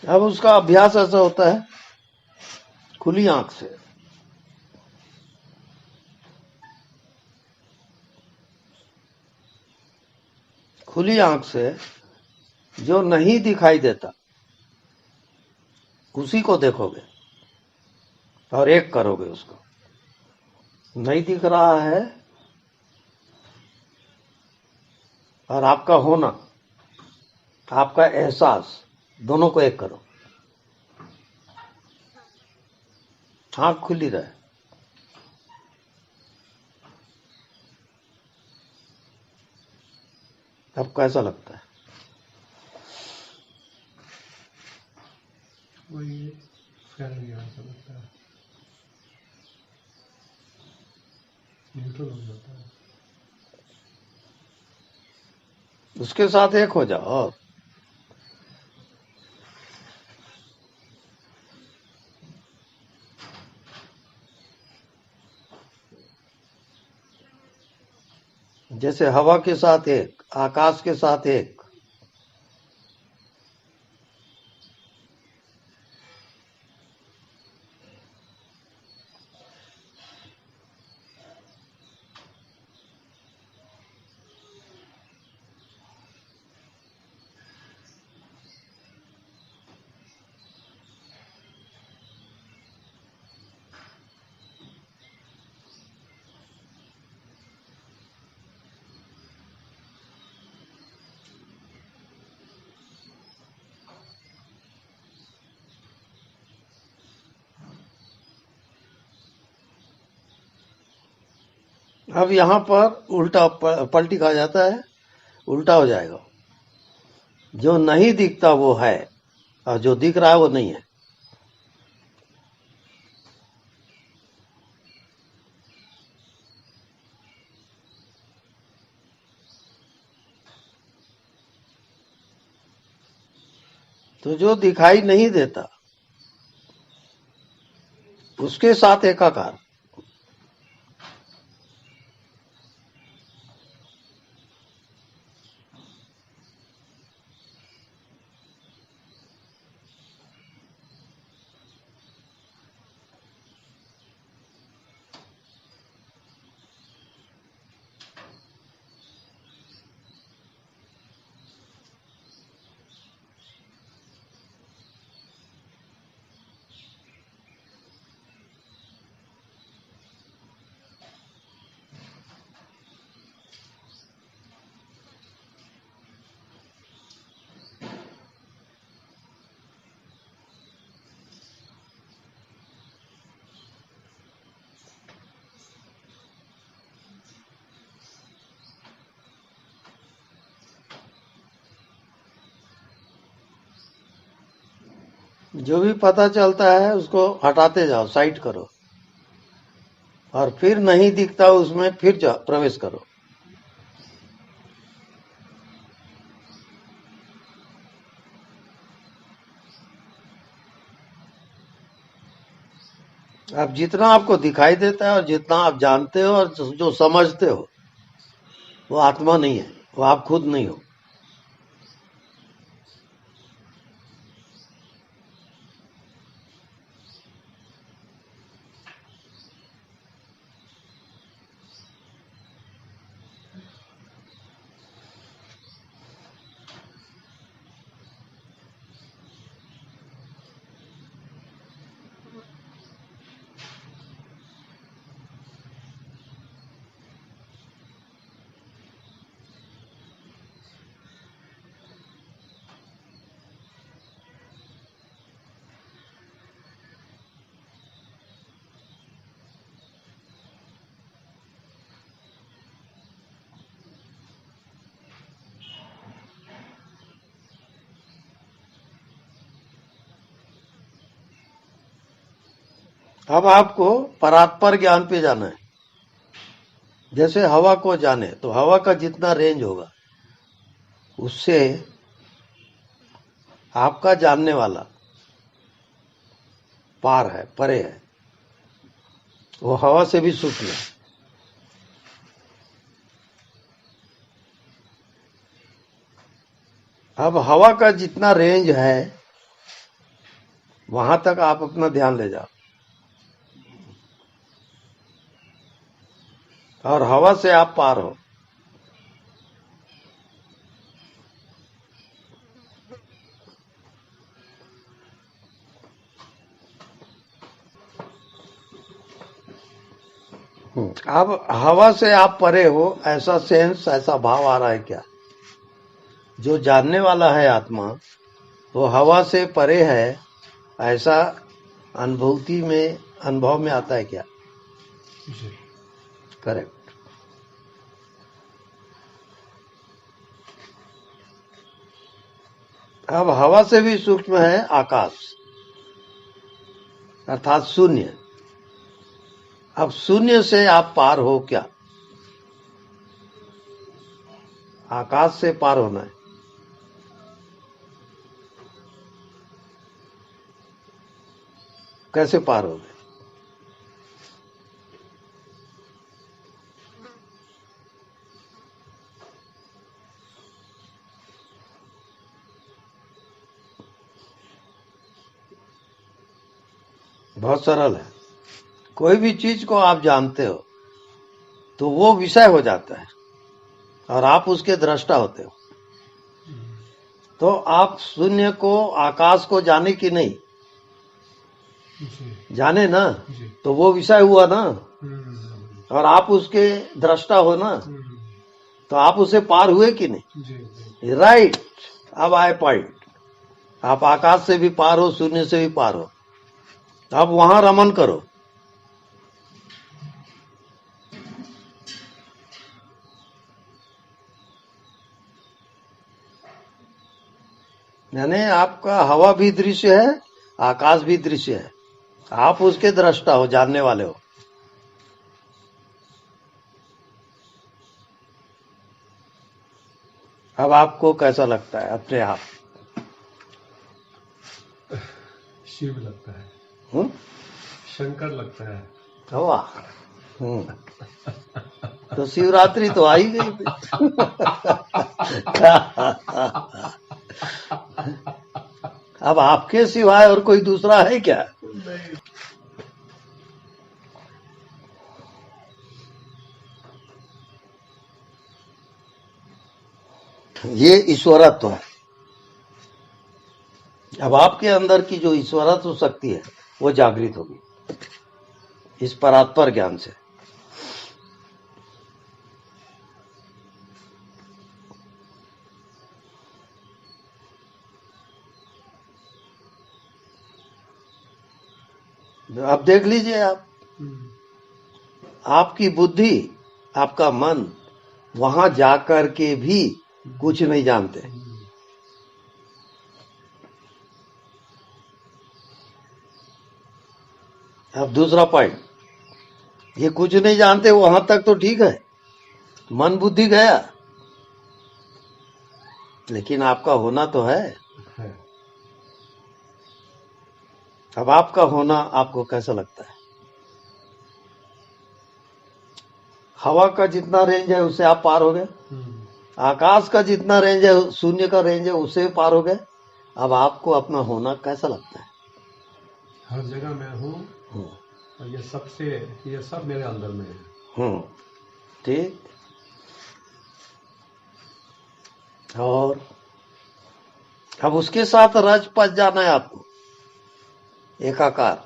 [SPEAKER 1] अब उसका अभ्यास ऐसा होता है खुली आंख से। खुली आंख से जो नहीं दिखाई देता उसी को देखोगे और एक करोगे उसको। नहीं दिख रहा है और आपका होना, आपका एहसास, दोनों को एक करो। आंख खुली रहे। अब कैसा लगता है?
[SPEAKER 3] वही फैल गया ऐसा लगता है, न्यूट्रल हो जाता है।
[SPEAKER 1] उसके साथ एक हो जाओ। और जैसे हवा के साथ एक, आकाश के साथ एक। अब यहां पर उल्टा पलटी खा जाता है, उल्टा हो जाएगा। जो नहीं दिखता वो है और जो दिख रहा है वो नहीं है। तो जो दिखाई नहीं देता उसके साथ एकाकार। जो भी पता चलता है उसको हटाते जाओ, साइड करो, और फिर नहीं दिखता उसमें फिर जाओ, प्रवेश करो। अब जितना आपको दिखाई देता है और जितना आप जानते हो और जो समझते हो वो आत्मा नहीं है, वो आप खुद नहीं हो। अब आपको परात्पर ज्ञान पे जाना है, जैसे हवा को जाने, तो हवा का जितना रेंज होगा उससे आपका जानने वाला पार है, परे है, वो हवा से भी सूक्ष्म है। अब हवा का जितना रेंज है वहां तक आप अपना ध्यान ले जाओ, और हवा से आप पार हो। अब हवा से आप परे हो, ऐसा सेंस, ऐसा भाव आ रहा है क्या? जो जानने वाला है आत्मा, वो हवा से परे है, ऐसा अनुभूति में, अनुभव में आता है क्या?
[SPEAKER 3] जी।
[SPEAKER 1] करेक्ट। अब हवा से भी सूक्ष्म है आकाश, अर्थात शून्य। अब शून्य से आप पार हो क्या? आकाश से पार होना है। कैसे पार हो गए? बहुत सरल है। कोई भी चीज को आप जानते हो तो वो विषय हो जाता है और आप उसके दृष्टा होते हो। तो आप शून्य को, आकाश को जाने कि नहीं?
[SPEAKER 3] जी।
[SPEAKER 1] जाने ना,
[SPEAKER 3] जी।
[SPEAKER 1] तो वो विषय हुआ ना,
[SPEAKER 3] हम्म।
[SPEAKER 1] और आप उसके दृष्टा हो ना,
[SPEAKER 3] हम्म।
[SPEAKER 1] तो आप उसे पार हुए कि नहीं?
[SPEAKER 3] जी। जी।
[SPEAKER 1] राइट। अब आए पॉइंट। आप आकाश से भी पार हो, शून्य से भी पार हो। अब वहां रमन करो। यानी आपका हवा भी दृश्य है, आकाश भी दृश्य है, आप उसके दृष्टा हो, जानने वाले हो। अब आपको कैसा लगता है अपने आप?
[SPEAKER 3] शिव लगता है,
[SPEAKER 1] हम्म?
[SPEAKER 3] शंकर लगता है।
[SPEAKER 1] वाह। तो शिवरात्रि तो आ ही गई फिर। अब आपके सिवाय और कोई दूसरा है क्या?
[SPEAKER 3] नहीं।
[SPEAKER 1] ये ईश्वरत्व है। अब आपके अंदर की जो ईश्वरत्व शक्ति है वो जागृत होगी इस परात्पर ज्ञान से। अब देख लीजिए आप,
[SPEAKER 3] हम्म।
[SPEAKER 1] आपकी बुद्धि, आपका मन वहां जाकर के भी कुछ नहीं जानते। अब दूसरा पॉइंट, ये कुछ नहीं जानते वहां तक तो ठीक है, मन बुद्धि गया, लेकिन आपका होना तो है।
[SPEAKER 3] है।
[SPEAKER 1] अब आपका होना आपको कैसा लगता है? हवा का जितना रेंज है उससे आप पार हो गए, आकाश का जितना रेंज है, शून्य का रेंज है, उससे पार हो गए। अब आपको अपना होना कैसा लगता है?
[SPEAKER 3] हर जगह मैं हूँ, और ये सब मेरे अंदर में है।
[SPEAKER 1] ठीक। और अब उसके साथ रच पच जाना है आपको, एकाकार।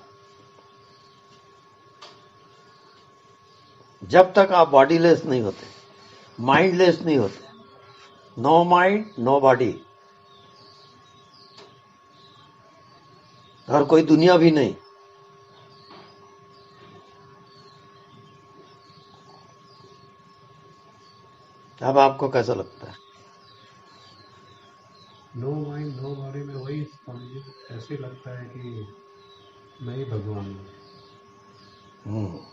[SPEAKER 1] जब तक आप बॉडीलेस नहीं होते, माइंडलेस नहीं होते, नो माइंड नो बॉडी, और कोई दुनिया भी नहीं। अब आपको कैसा लगता है?
[SPEAKER 3] नो माइंड नो बॉडी में वही समझिए, ऐसे लगता है कि मैं ही भगवान हूँ।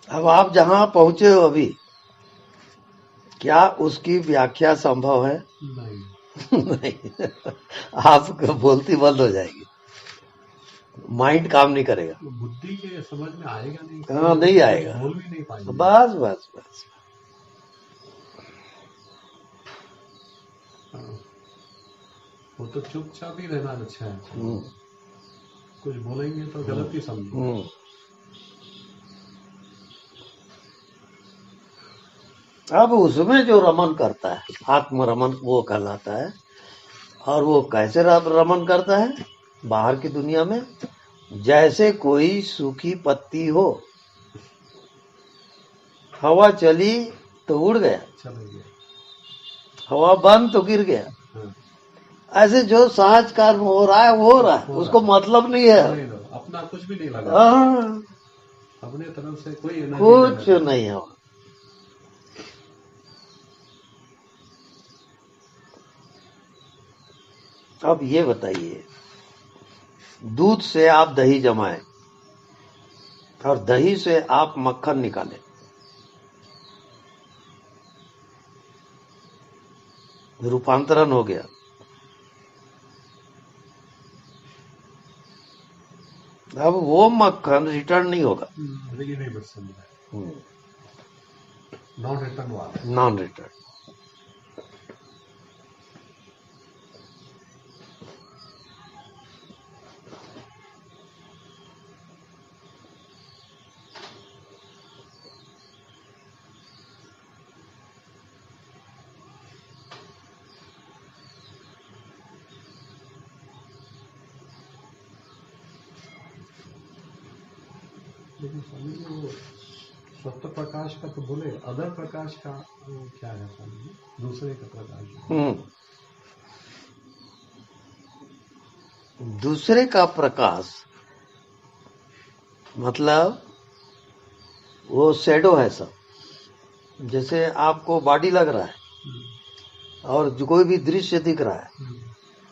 [SPEAKER 1] अब आप जहां पहुंचे हो अभी, क्या उसकी व्याख्या संभव है?
[SPEAKER 3] नहीं,
[SPEAKER 1] नहीं। आप बोलती बंद हो जाएगी, माइंड काम नहीं करेगा।
[SPEAKER 3] तो बुद्धि के समझ में आएगा नहीं,
[SPEAKER 1] हाँ, नहीं
[SPEAKER 3] कुछ
[SPEAKER 1] आएगा।
[SPEAKER 3] बोल भी नहीं पाएंगे।
[SPEAKER 1] बस बस बस।
[SPEAKER 3] हाँ, वो तो चुपचाप ही रहना अच्छा है, कुछ बोलेंगे तो गलत ही समझेंगे।
[SPEAKER 1] अब उसमें जो रमन करता है, आत्म रमन वो कहलाता है। और वो कैसे रमन करता है? बाहर की दुनिया में जैसे कोई सूखी पत्ती हो, हवा चली तो उड़ गया,
[SPEAKER 3] चले गए।
[SPEAKER 1] हवा बंद तो गिर गया।
[SPEAKER 3] हाँ,
[SPEAKER 1] ऐसे जो सहज कर्म हो रहा है वो हो रहा है, उसको मतलब नहीं है।
[SPEAKER 3] नहीं, अपना कुछ भी नहीं लगा,
[SPEAKER 1] हाँ,
[SPEAKER 3] अपने तरफ से कोई एनर्जी
[SPEAKER 1] कुछ नहीं है। अब ये बताइए, दूध से आप दही जमाएं और दही से आप मक्खन निकालें, रूपांतरण हो गया। अब वो मक्खन रिटर्न नहीं होगा,
[SPEAKER 3] नॉन रिटर्न वाला,
[SPEAKER 1] नॉन रिटर्न।
[SPEAKER 3] लेकिन स्वामी जी वो सत्य प्रकाश का तो बोले, अदर प्रकाश का वो क्या है स्वामी जी, दूसरे का प्रकाश?
[SPEAKER 1] दूसरे का प्रकाश मतलब वो शैडो है सब। जैसे आपको बॉडी लग रहा है और जो कोई भी दृश्य दिख रहा है,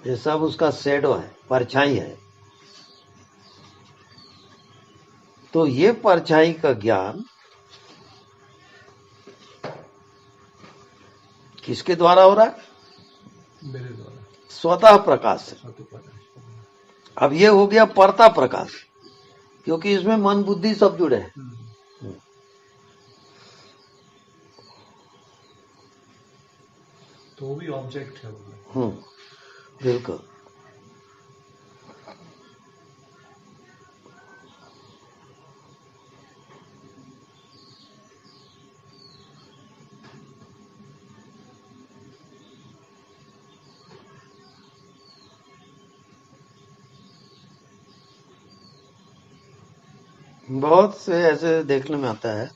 [SPEAKER 1] ये सब उसका शैडो है, परछाई है। तो ये परछाई का ज्ञान किसके द्वारा हो रहा है?
[SPEAKER 3] मेरे द्वारा,
[SPEAKER 1] स्वतः प्रकाश से।
[SPEAKER 3] सत्य प्रकाश।
[SPEAKER 1] अब ये हो गया परता प्रकाश, क्योंकि इसमें मन बुद्धि सब जुड़े हैं।
[SPEAKER 3] तो वो भी ऑब्जेक्ट है वो।
[SPEAKER 1] बिल्कुल। बहुत से ऐसे देखने में आता है,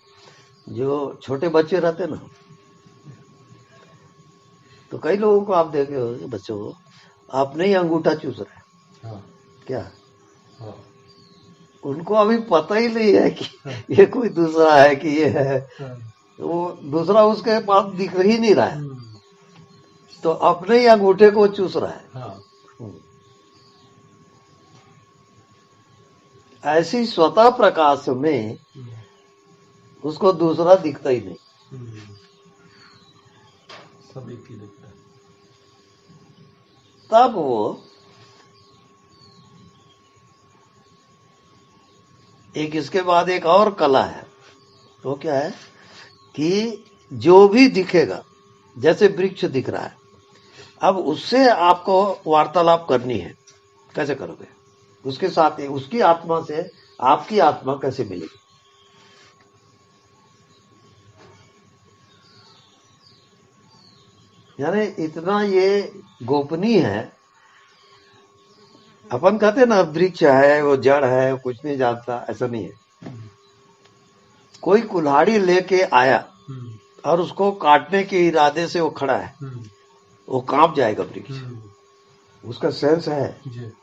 [SPEAKER 1] जो छोटे बच्चे रहते हैं ना, तो कई लोगों को आप देखे हो, बच्चों को अपने ही अंगूठा चूस रहे हैं।
[SPEAKER 3] हाँ,
[SPEAKER 1] क्या?
[SPEAKER 3] हाँ,
[SPEAKER 1] उनको अभी पता ही नहीं है कि ये कोई दूसरा है कि ये है। वो दूसरा उसके पास दिख ही नहीं रहा है, तो अपने ही अंगूठे को चूस रहा है।
[SPEAKER 3] हाँ।
[SPEAKER 1] ऐसी स्वतः प्रकाश में उसको दूसरा दिखता ही नहीं।
[SPEAKER 3] सब एक ही दिखता है।
[SPEAKER 1] तब वो एक, इसके बाद एक और कला है। वो क्या है कि जो भी दिखेगा, जैसे वृक्ष दिख रहा है, अब उससे आपको वार्तालाप करनी है। कैसे करोगे? उसके साथ उसकी आत्मा से आपकी आत्मा कैसे मिलेगी? यानी इतना ये गोपनीय है। अपन कहते ना वृक्ष है, वो जड़ है, कुछ नहीं जानता, ऐसा नहीं है। कोई कुल्हाड़ी लेके आया और उसको काटने के इरादे से वो खड़ा है, वो कांप जाएगा वृक्ष, उसका सेंस है।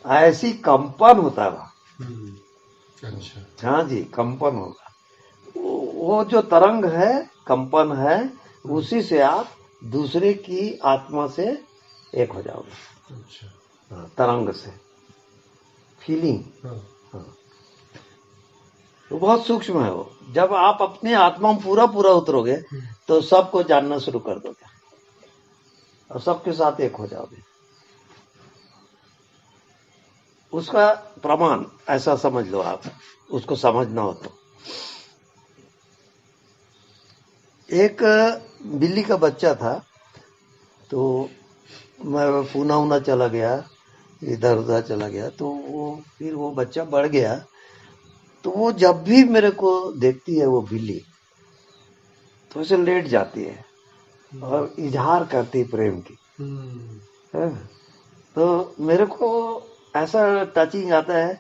[SPEAKER 1] ऐसी कंपन होता है वहां।
[SPEAKER 3] अच्छा।
[SPEAKER 1] हाँ जी, कंपन होगा। वो जो तरंग है, कंपन है, उसी से आप दूसरे की आत्मा से एक हो जाओगे।
[SPEAKER 3] अच्छा।
[SPEAKER 1] हाँ, तरंग से, फीलिंग।
[SPEAKER 3] हाँ।
[SPEAKER 1] हाँ। तो बहुत सूक्ष्म है वो। जब आप अपने आत्मा में पूरा पूरा उतरोगे तो सबको जानना शुरू कर दोगे और सबके साथ एक हो जाओगे। उसका प्रमाण ऐसा समझ लो आप, उसको समझना हो तो। एक बिल्ली का बच्चा था, तो मैं पूना ऊना चला गया, इधर उधर चला गया, तो फिर वो बच्चा बढ़ गया। तो वो जब भी मेरे को देखती है वो बिल्ली, तो उसे लेट जाती है और इजहार करती है प्रेम की। है? तो मेरे को ऐसा टचिंग आता है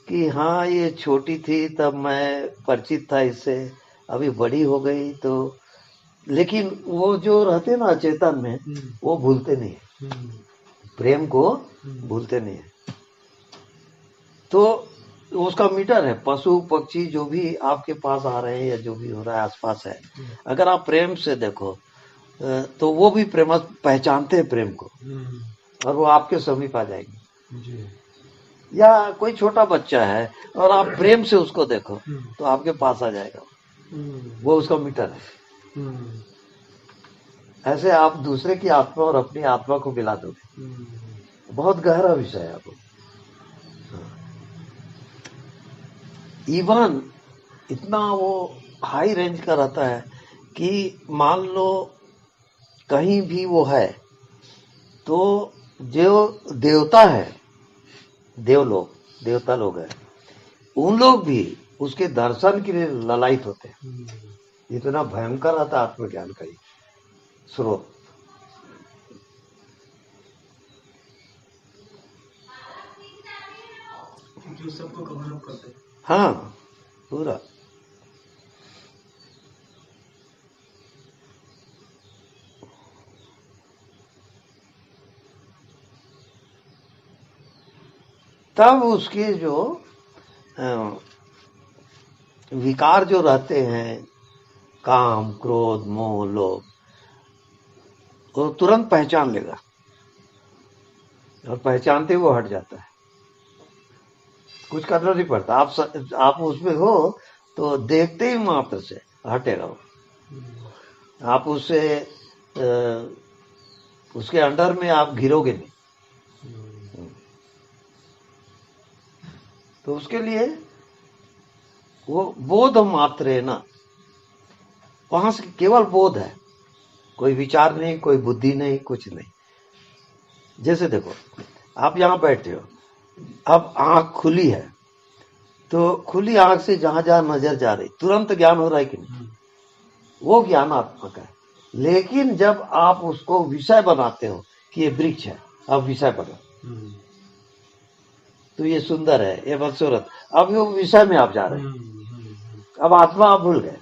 [SPEAKER 1] कि हाँ, ये छोटी थी तब मैं परिचित था इससे, अभी बड़ी हो गई तो, लेकिन वो जो रहते ना चेतन में, वो भूलते नहीं है, प्रेम को भूलते नहीं है। तो उसका मीटर है, पशु पक्षी जो भी आपके पास आ रहे हैं या जो भी हो रहा है आसपास है, अगर आप प्रेम से देखो तो वो भी प्रेम पहचानते हैं प्रेम को, और वो आपके समीप आ जाएंगे। या कोई छोटा बच्चा है और आप प्रेम से उसको देखो तो आपके पास आ जाएगा, वो उसका मीटर है। ऐसे आप दूसरे की आत्मा और अपनी आत्मा को मिला दोगे। बहुत गहरा विषय है आपको। इवन इतना वो हाई रेंज का रहता है कि मान लो कहीं भी वो है तो जो देवता है, देवता लोग हैं, उन लोग भी उसके दर्शन के लिए ललायित होते हैं। इतना भयंकर रहता है आत्मज्ञान का ही स्रोत।
[SPEAKER 2] जो सबको कवर अप करते हैं।
[SPEAKER 1] हाँ, पूरा। तब उसके जो विकार जो रहते हैं, काम क्रोध मोह लोभ, वो तुरंत पहचान लेगा और पहचानते वो हट जाता है। कुछ करना नहीं पड़ता, आप उसमें हो तो देखते ही मात्र से हटेगा वो। आप उससे उसके अंडर में आप घिरोगे नहीं। तो उसके लिए वो बोध मात्र है ना, वहां से केवल बोध है, कोई विचार नहीं, कोई बुद्धि नहीं, कुछ नहीं। जैसे देखो, आप यहां बैठे हो, अब आंख खुली है तो खुली आंख से जहां जहां नजर जा रही तुरंत ज्ञान हो रहा है कि नहीं? वो ज्ञानात्मक है। लेकिन जब आप उसको विषय बनाते हो कि ये वृक्ष है, अब विषय बना, तो ये सुंदर है, ये बदसूरत, अब वो विषय में आप जा रहे हैं, अब आत्मा आप भूल गए।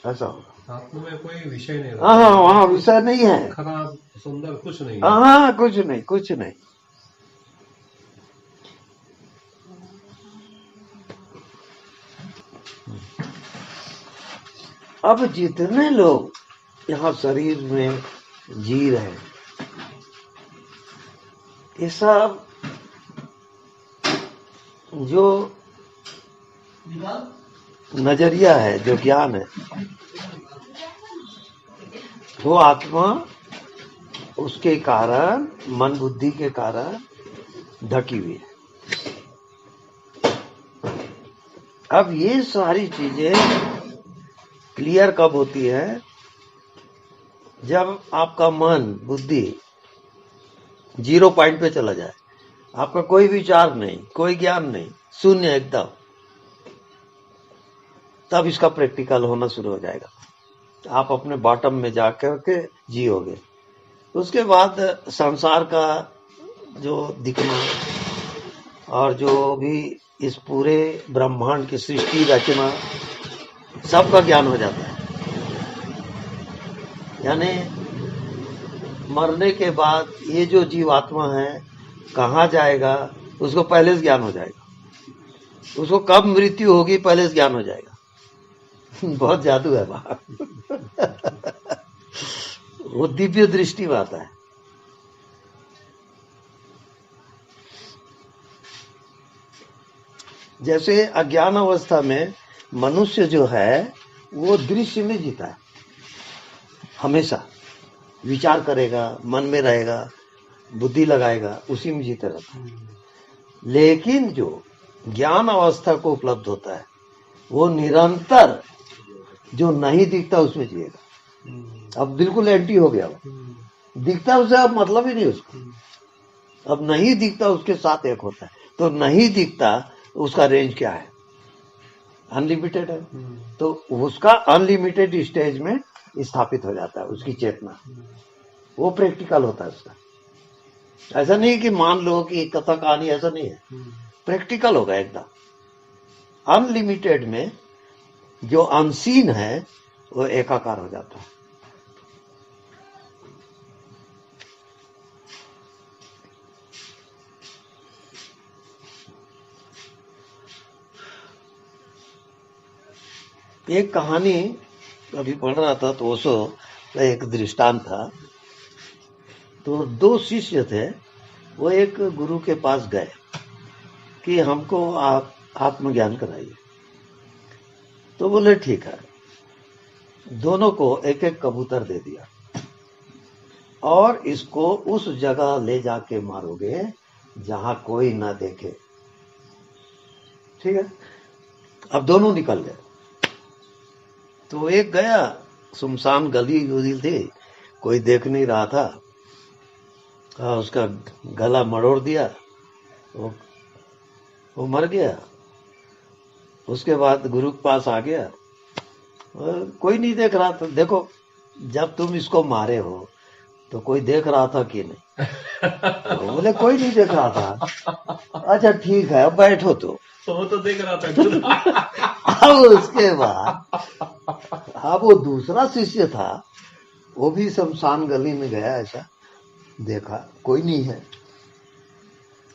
[SPEAKER 1] ऐसा होगा।
[SPEAKER 3] आत्मा में कोई विषय नहीं
[SPEAKER 1] हाँ हाँ, वहाँ विषय नहीं है,
[SPEAKER 3] खराब सुंदर कुछ नहीं है।
[SPEAKER 1] हाँ, कुछ नहीं, कुछ नहीं। अब जितने लोग यहाँ शरीर में जी रहे हैं, ये सब जो नजरिया है, जो ज्ञान है, वो आत्मा उसके कारण, मन बुद्धि के कारण ढकी हुई है। अब ये सारी चीजें क्लियर कब होती है? जब आपका मन बुद्धि 0 पॉइंट पे चला जाए, आपका कोई विचार नहीं, कोई ज्ञान नहीं, शून्य एकदम, तब इसका प्रैक्टिकल होना शुरू हो जाएगा। आप अपने बॉटम में जाकर के जियोगे। उसके बाद संसार का जो दिखना और जो भी इस पूरे ब्रह्मांड की सृष्टि रचना, सबका ज्ञान हो जाता है। यानी मरने के बाद ये जो जीवात्मा है कहाँ जाएगा, उसको पहले से ज्ञान हो जाएगा। उसको कब मृत्यु होगी पहले से ज्ञान हो जाएगा। बहुत जादू है बाहर। वो दिव्य दृष्टि में आता है। जैसे अज्ञान अवस्था में मनुष्य जो है वो दृश्य में जीता है, हमेशा विचार करेगा, मन में रहेगा, बुद्धि लगाएगा, उसी में जीते रहता है। लेकिन जो ज्ञान अवस्था को उपलब्ध होता है वो निरंतर जो नहीं दिखता उसमें जिएगा। अब बिल्कुल एंटी हो गया वो, दिखता उसे अब मतलब ही नहीं उसको, अब नहीं दिखता उसके साथ एक होता है। तो नहीं दिखता उसका रेंज क्या है? अनलिमिटेड है। तो उसका अनलिमिटेड स्टेज में स्थापित हो जाता है उसकी चेतना, वो प्रैक्टिकल होता है उसका। ऐसा नहीं कि मान लो कि कथा कहानी, ऐसा नहीं है, प्रैक्टिकल होगा एकदम। अनलिमिटेड में जो अनसीन है वो एकाकार हो जाता है। एक कहानी अभी पढ़ रहा था तो उसो एक दृष्टांत था। तो दो शिष्य थे, वो एक गुरु के पास गए कि हमको आप आत्मज्ञान कराइए। तो बोले ठीक है। दोनों को एक एक कबूतर दे दिया और इसको उस जगह ले जाके मारोगे जहां कोई ना देखे। ठीक है। अब दोनों निकल गए। तो एक गया, सुनसान गली गुजरी थी, कोई देख नहीं रहा था, उसका गला मरोड़ दिया, वो मर गया। उसके बाद गुरु के पास आ गया, कोई नहीं देख रहा था। देखो, जब तुम इसको मारे हो तो कोई देख रहा था कि नहीं? बोले कोई नहीं देख रहा था। अच्छा ठीक है, अब बैठो। तो
[SPEAKER 3] वो तो देख रहा था।
[SPEAKER 1] अब उसके बाद अब वो दूसरा शिष्य था, वो भी शमशान गली में गया, ऐसा देखा कोई नहीं है।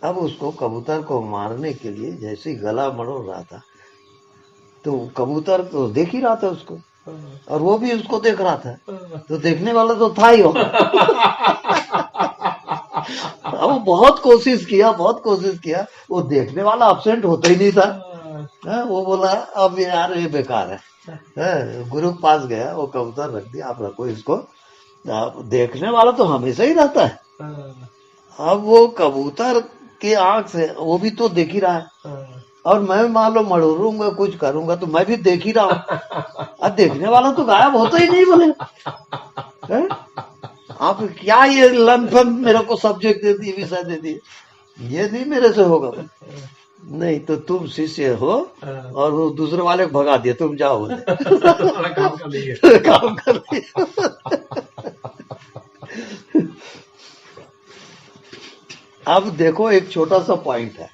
[SPEAKER 1] अब उसको कबूतर को मारने के लिए जैसे ही गला मरोड़ रहा था तो कबूतर तो देख ही रहा था उसको, और वो भी उसको देख रहा था। तो देखने वाला तो था ही होगा। अब बहुत कोशिश किया, वो देखने वाला अब्सेंट होता ही नहीं था। वो बोला अब यार ये बेकार है। गुरु के पास गया, वो कबूतर रख दिया, आप रखो इसको। देखने वाला तो हमेशा ही रहता है। अब वो कबूतर की आंख से वो भी तो देख ही रहा है, और मैं मान लो मरोड़ूंगा, कुछ करूंगा तो मैं भी देख ही रहा हूँ। अब देखने वाला तो गायब होता ही नहीं। बोले आप क्या ये लंथन मेरे को सब्जेक्ट दे दिए, विषय दे दिए, ये नहीं मेरे से होगा। नहीं तो तुम शिष्य हो और वो दूसरे वाले को भगा दिए, तुम जाओ। काम कर लिए। अब देखो, एक छोटा सा पॉइंट है,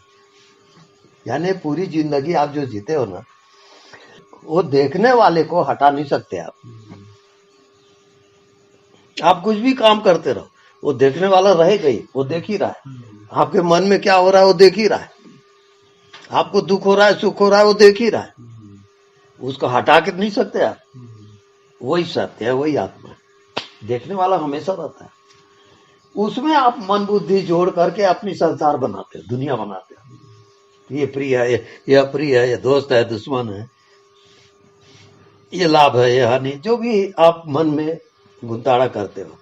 [SPEAKER 1] यानी पूरी जिंदगी आप जो जीते हो ना, वो देखने वाले को हटा नहीं सकते आप कुछ भी काम करते रहो, वो देखने वाला रहेगा ही, वो देख ही रहा है। आपके मन में क्या हो रहा है वो देख ही रहा है, आपको दुख हो रहा है, सुख हो रहा है, वो देख ही रहा है। उसको हटा के नहीं सकते आप। वही सत्य है, वही आत्मा है, देखने वाला हमेशा रहता है। उसमें आप मन बुद्धि जोड़ करके अपनी संसार बनाते हो, दुनिया बनाते हो। ये प्रिय है, ये अप्रिय है, ये दोस्त है, दुश्मन है, ये लाभ है, ये हानि, जो भी आप मन में गुंताड़ा करते हो।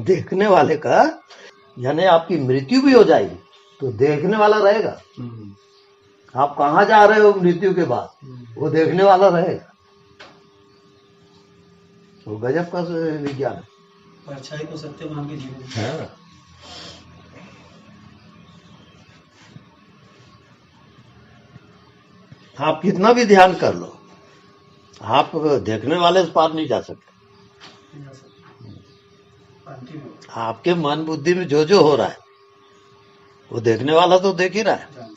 [SPEAKER 1] देखने वाले का यानी आपकी मृत्यु भी हो जाएगी तो देखने वाला रहेगा। आप कहाँ जा रहे हो मृत्यु के बाद, वो देखने वाला रहेगा। वो गजब का विज्ञान है।
[SPEAKER 2] परछाई को सत्य मान के जीवन।
[SPEAKER 1] हाँ। आप कितना भी ध्यान कर लो, आप देखने वाले से पार नहीं जा सकते। आपके मन बुद्धि में जो जो हो रहा है वो देखने वाला तो देख ही रहा है।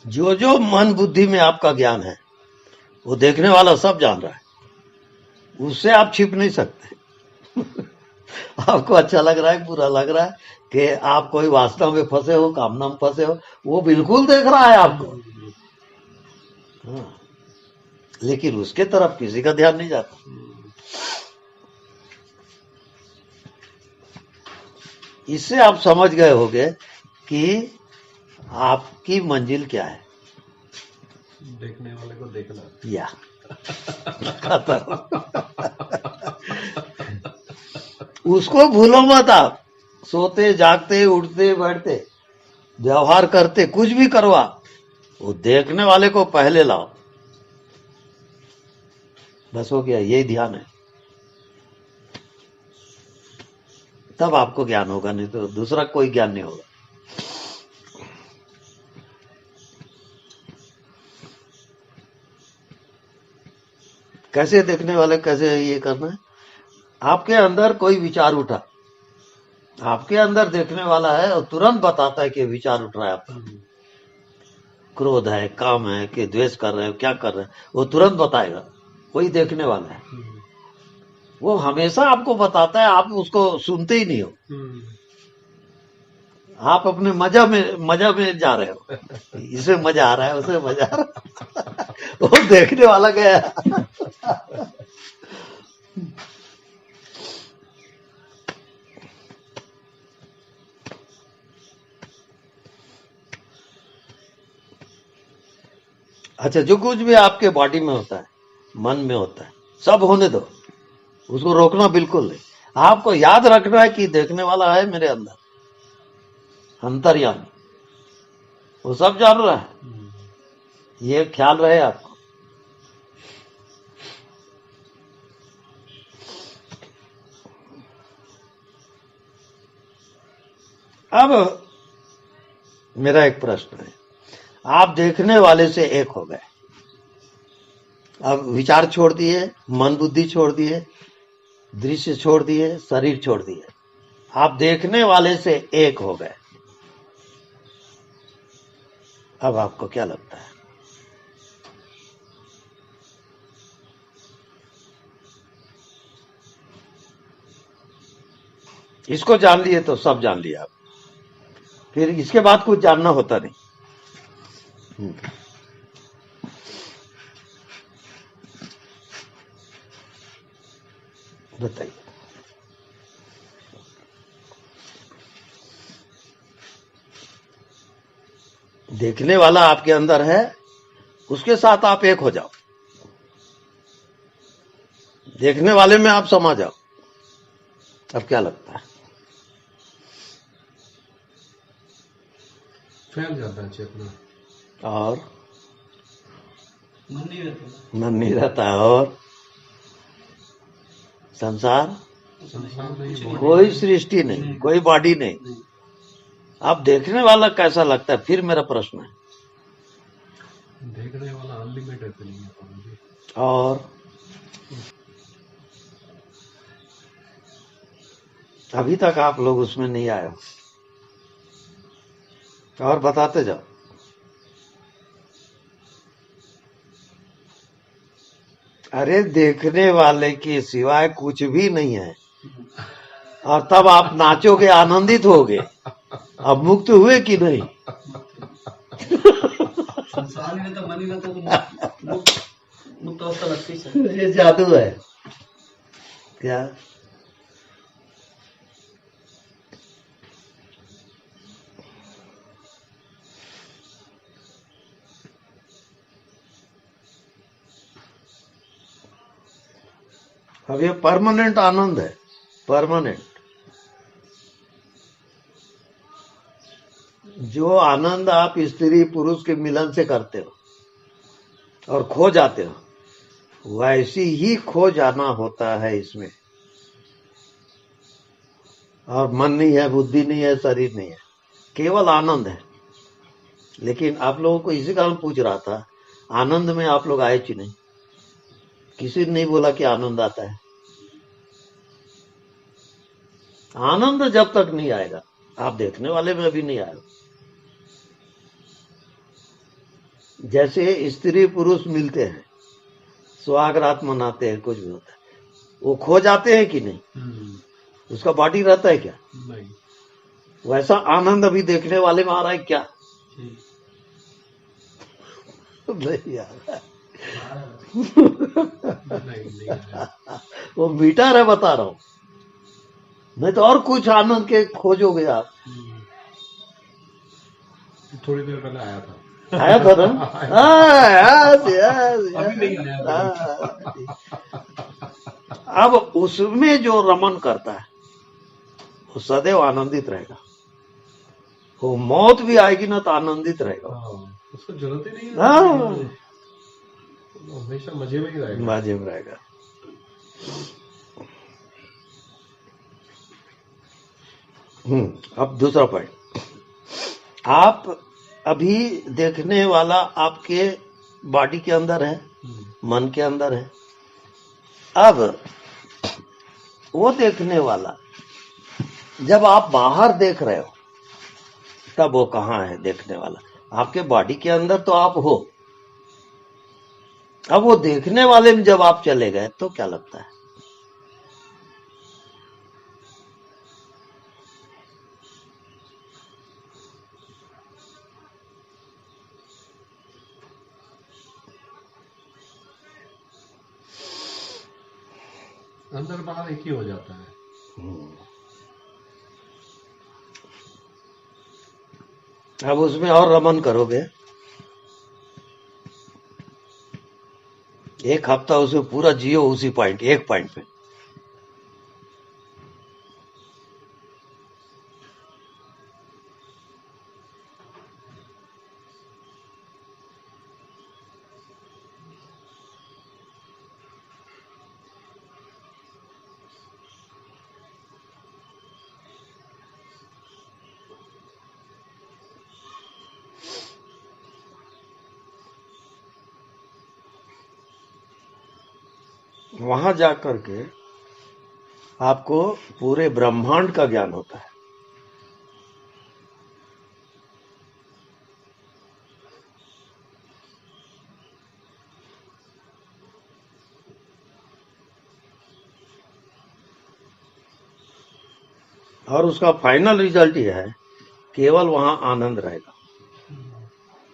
[SPEAKER 1] जो जो मन बुद्धि में आपका ज्ञान है वो देखने वाला सब जान रहा है, उससे आप छिप नहीं सकते। आपको अच्छा लग रहा है, बुरा लग रहा है, कि आप कोई वास्तव में फंसे हो, कामना में फंसे हो, वो बिल्कुल देख रहा है आपको। हाँ। लेकिन उसके तरफ किसी का ध्यान नहीं जाता। इससे आप समझ गए होंगे कि आपकी मंजिल क्या है।
[SPEAKER 3] देखने वाले को देखना।
[SPEAKER 1] या खत्म। उसको भूलो मत आप। सोते जागते उठते बैठते व्यवहार करते कुछ भी करवा, वो देखने वाले को पहले लाओ, बस हो गया। यही ध्यान है, तब आपको ज्ञान होगा, नहीं तो दूसरा कोई ज्ञान नहीं होगा। कैसे देखने वाले, कैसे ये करना है। आपके अंदर कोई विचार उठा, आपके अंदर देखने वाला है और तुरंत बताता है कि विचार उठ रहा है आपका, क्रोध है, काम है, कि द्वेष कर रहे हो, क्या कर रहे हैं, वो तुरंत बताएगा। कोई देखने वाला है, वो हमेशा आपको बताता है, आप उसको सुनते ही नहीं हो। आप अपने मजा में जा रहे हो, इसे मजा आ रहा है, उसे मजा आ रहा है। वो देखने वाला गया। अच्छा, जो कुछ भी आपके बॉडी में होता है, मन में होता है, सब होने दो, उसको रोकना बिल्कुल नहीं। आपको याद रखना है कि देखने वाला है मेरे अंदर, अंतर्यामी, वो सब जान रहा है। ये ख्याल रहे आपको। अब मेरा एक प्रश्न है, आप देखने वाले से एक हो गए, अब विचार छोड़ दिए, मन बुद्धि छोड़ दिए, दृश्य छोड़ दिए, शरीर छोड़ दिए, आप देखने वाले से एक हो गए। अब आपको क्या लगता है? इसको जान लिए तो सब जान लिया आप, फिर इसके बाद कुछ जानना होता नहीं। बताइए। देखने वाला आपके अंदर है, उसके साथ आप एक हो जाओ, देखने वाले में आप समा जाओ। अब क्या लगता है?
[SPEAKER 3] फैल जाता है चेतना।
[SPEAKER 1] और
[SPEAKER 2] मन
[SPEAKER 1] मन नहीं
[SPEAKER 2] नहीं रहता।
[SPEAKER 1] रहता है। और संसार,
[SPEAKER 3] संसार नहीं,
[SPEAKER 1] कोई सृष्टि नहीं, कोई बॉडी नहीं। अब देखने वाला कैसा लगता है, फिर मेरा प्रश्न है।
[SPEAKER 3] देखने वाला अनलिमिटेड फीलिंग है पवन जी।
[SPEAKER 1] और अभी तक आप लोग उसमें नहीं आए हो, और बताते जाओ। अरे देखने वाले के सिवाय कुछ भी नहीं है, और तब आप नाचोगे, आनंदित होगे। अब मुक्त हुए कि नहीं?
[SPEAKER 2] संसार में तो मन ही रहता, तो मुक्त अवस्था लगती है।
[SPEAKER 1] ये जादू है क्या? अब ये परमानेंट आनंद है, परमानेंट। जो आनंद आप स्त्री पुरुष के मिलन से करते हो और खो जाते हो, वैसी ही खो जाना होता है इसमें। और मन नहीं है, बुद्धि नहीं है, शरीर नहीं है, केवल आनंद है। लेकिन आप लोगों को इसी कारण पूछ रहा था, आनंद में आप लोग आए कि नहीं? किसी ने नहीं बोला कि आनंद आता है। आनंद जब तक नहीं आएगा, आप देखने वाले में भी नहीं आएगा। जैसे स्त्री पुरुष मिलते हैं, सुहाग रात मनाते हैं, कुछ भी होता है, वो खो जाते हैं कि नहीं? उसका बॉडी रहता है क्या?
[SPEAKER 3] नहीं।
[SPEAKER 1] वैसा आनंद अभी देखने वाले में आ रहा है क्या? नहीं आ रहा है।
[SPEAKER 3] नहीं आया।
[SPEAKER 1] वो मीटर है, बता रहा हूं। नहीं तो और कुछ आनंद के खोजोगे आप।
[SPEAKER 3] थोड़ी देर पहले आया था।
[SPEAKER 1] आया था ना? यस यस
[SPEAKER 2] अभी नहीं आया
[SPEAKER 1] अब उसमें जो रमन करता है वो सदैव आनंदित रहेगा। वो मौत भी आएगी ना तो आनंदित रहेगा।
[SPEAKER 3] उसको जरूरत ही नहीं है।
[SPEAKER 1] हाँ,
[SPEAKER 3] वो हमेशा मजे में ही रहेगा।
[SPEAKER 1] मजे में रहेगा। अब दूसरा पॉइंट, आप अभी देखने वाला आपके बॉडी के अंदर है, मन के अंदर है। अब वो देखने वाला जब आप बाहर देख रहे हो तब वो कहाँ है देखने वाला? आपके बॉडी के अंदर तो आप हो। अब वो देखने वाले में जब आप चले गए तो क्या लगता है?
[SPEAKER 3] अंदर बाहर एक ही हो जाता है।
[SPEAKER 1] अब उसमें और रमन करोगे, एक हफ्ता उसे पूरा जियो उसी पॉइंट, एक पॉइंट पे। वहां जाकर के आपको पूरे ब्रह्मांड का ज्ञान होता है। और उसका फाइनल रिजल्ट यह है, केवल वहां आनंद रहेगा।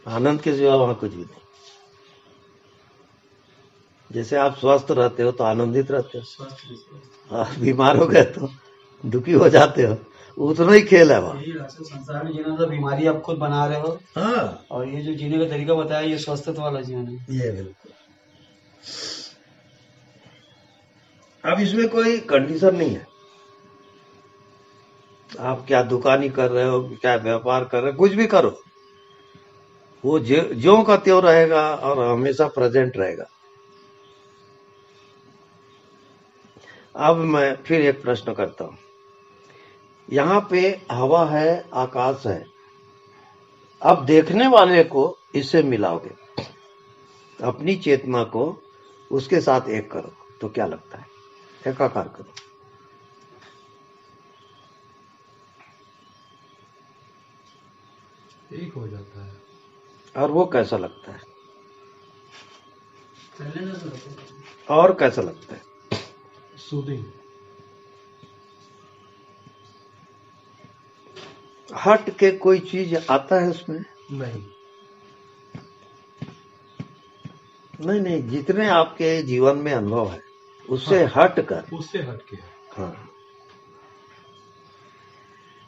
[SPEAKER 1] आनंद के सिवा वहां कुछ भी नहीं। जैसे आप स्वस्थ रहते हो तो आनंदित रहते हो, आप बीमार हो गए तो दुखी हो जाते हो। उतना ही खेल है वहां।
[SPEAKER 2] यही रास्ता संसार में जीना, तो बीमारी आप खुद बना रहे हो।
[SPEAKER 1] हाँ,
[SPEAKER 2] और ये जो जीने का तरीका बताया, ये स्वस्थता वाला जीवन है।
[SPEAKER 1] ये बिल्कुल। अब इसमें कोई कंडीशन नहीं है। आप क्या दुकानी कर रहे हो, क्या व्यापार कर रहे हो, कुछ भी करो, वो ज्यों का त्यों रहेगा और हमेशा प्रेजेंट रहेगा। अब मैं फिर एक प्रश्न करता हूं। यहाँ पे हवा है, आकाश है। अब देखने वाले को इससे मिलाओगे, अपनी चेतना को उसके साथ एक करो तो क्या लगता है? एकाकार करो।
[SPEAKER 3] एक हो जाता है।
[SPEAKER 1] और वो कैसा लगता है?
[SPEAKER 2] पहले ना तो
[SPEAKER 1] और कैसा लगता है?
[SPEAKER 3] सूदिंग।
[SPEAKER 1] हट के कोई चीज आता है उसमें?
[SPEAKER 3] नहीं।
[SPEAKER 1] नहीं नहीं, जितने आपके जीवन में अनुभव है उससे हट कर।
[SPEAKER 3] उससे हट के।
[SPEAKER 1] हाँ।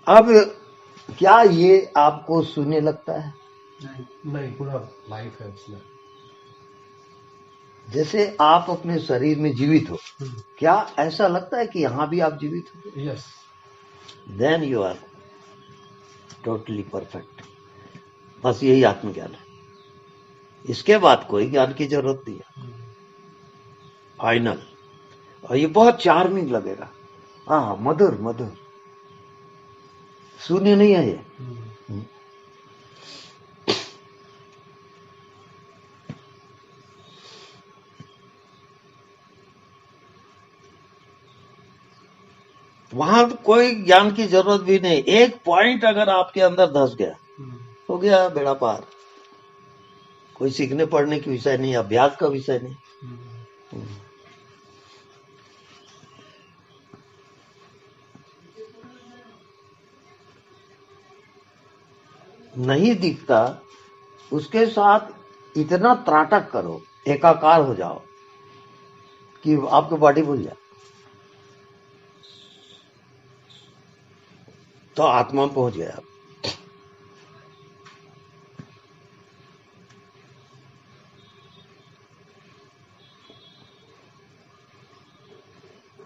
[SPEAKER 1] अब क्या ये आपको सुनने लगता है?
[SPEAKER 3] नहीं, पूरा लाइफ है उसमें।
[SPEAKER 1] जैसे आप अपने शरीर में जीवित हो, क्या ऐसा लगता है कि यहां भी आप जीवित हो?
[SPEAKER 3] Yes.
[SPEAKER 1] Then you are totally perfect. बस यही आत्मज्ञान है। इसके बाद कोई ज्ञान की जरूरत नहीं है। फाइनल। और ये बहुत चार्मिंग लगेगा। हाँ, मधुर मधुर, शून्य नहीं है ये। वहां तो कोई ज्ञान की जरूरत भी नहीं। एक पॉइंट अगर आपके अंदर धस गया, हो गया बेड़ा पार। कोई सीखने पढ़ने की विषय नहीं, अभ्यास का विषय नहीं। नहीं दिखता, उसके साथ इतना त्राटक करो एकाकार हो जाओ कि आपकी बॉडी भूल जाए, तो आत्मा में पहुंच गए आप।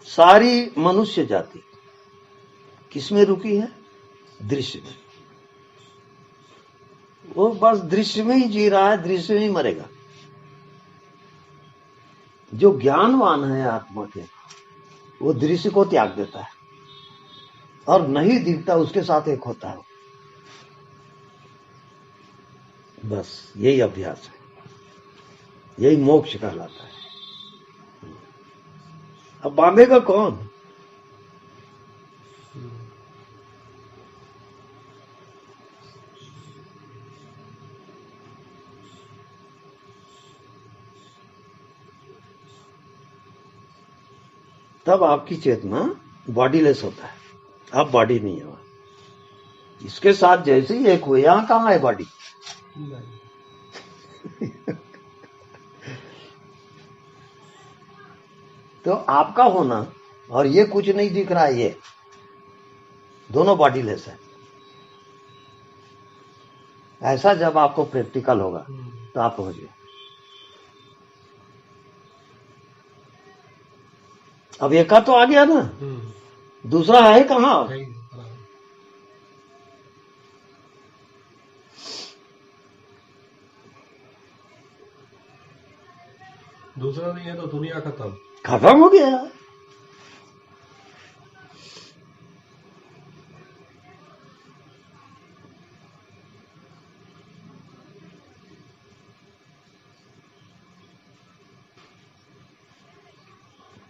[SPEAKER 1] सारी मनुष्य जाति किसमें रुकी है? दृश्य में। वो बस दृश्य में ही जी रहा है, दृश्य में ही मरेगा। जो ज्ञानवान है आत्मा के, वो दृश्य को त्याग देता है और नहीं दिखता उसके साथ एक होता है। बस यही अभ्यास है, यही मोक्ष कहलाता है। अब बांधेगा कौन? तब आपकी चेतना बॉडीलेस होता है, अब बॉडी नहीं है वहां। इसके साथ जैसे ही एक हुए, यहां कहां है बॉडी? तो आपका होना और ये कुछ नहीं दिख रहा है, ये दोनों बॉडीलेस है। ऐसा जब आपको प्रैक्टिकल होगा तो आप पहुंच गए। अब एक का तो आ गया ना, दूसरा है कहाँ?
[SPEAKER 3] दूसरा नहीं है तो दुनिया
[SPEAKER 1] खत्म हो गया।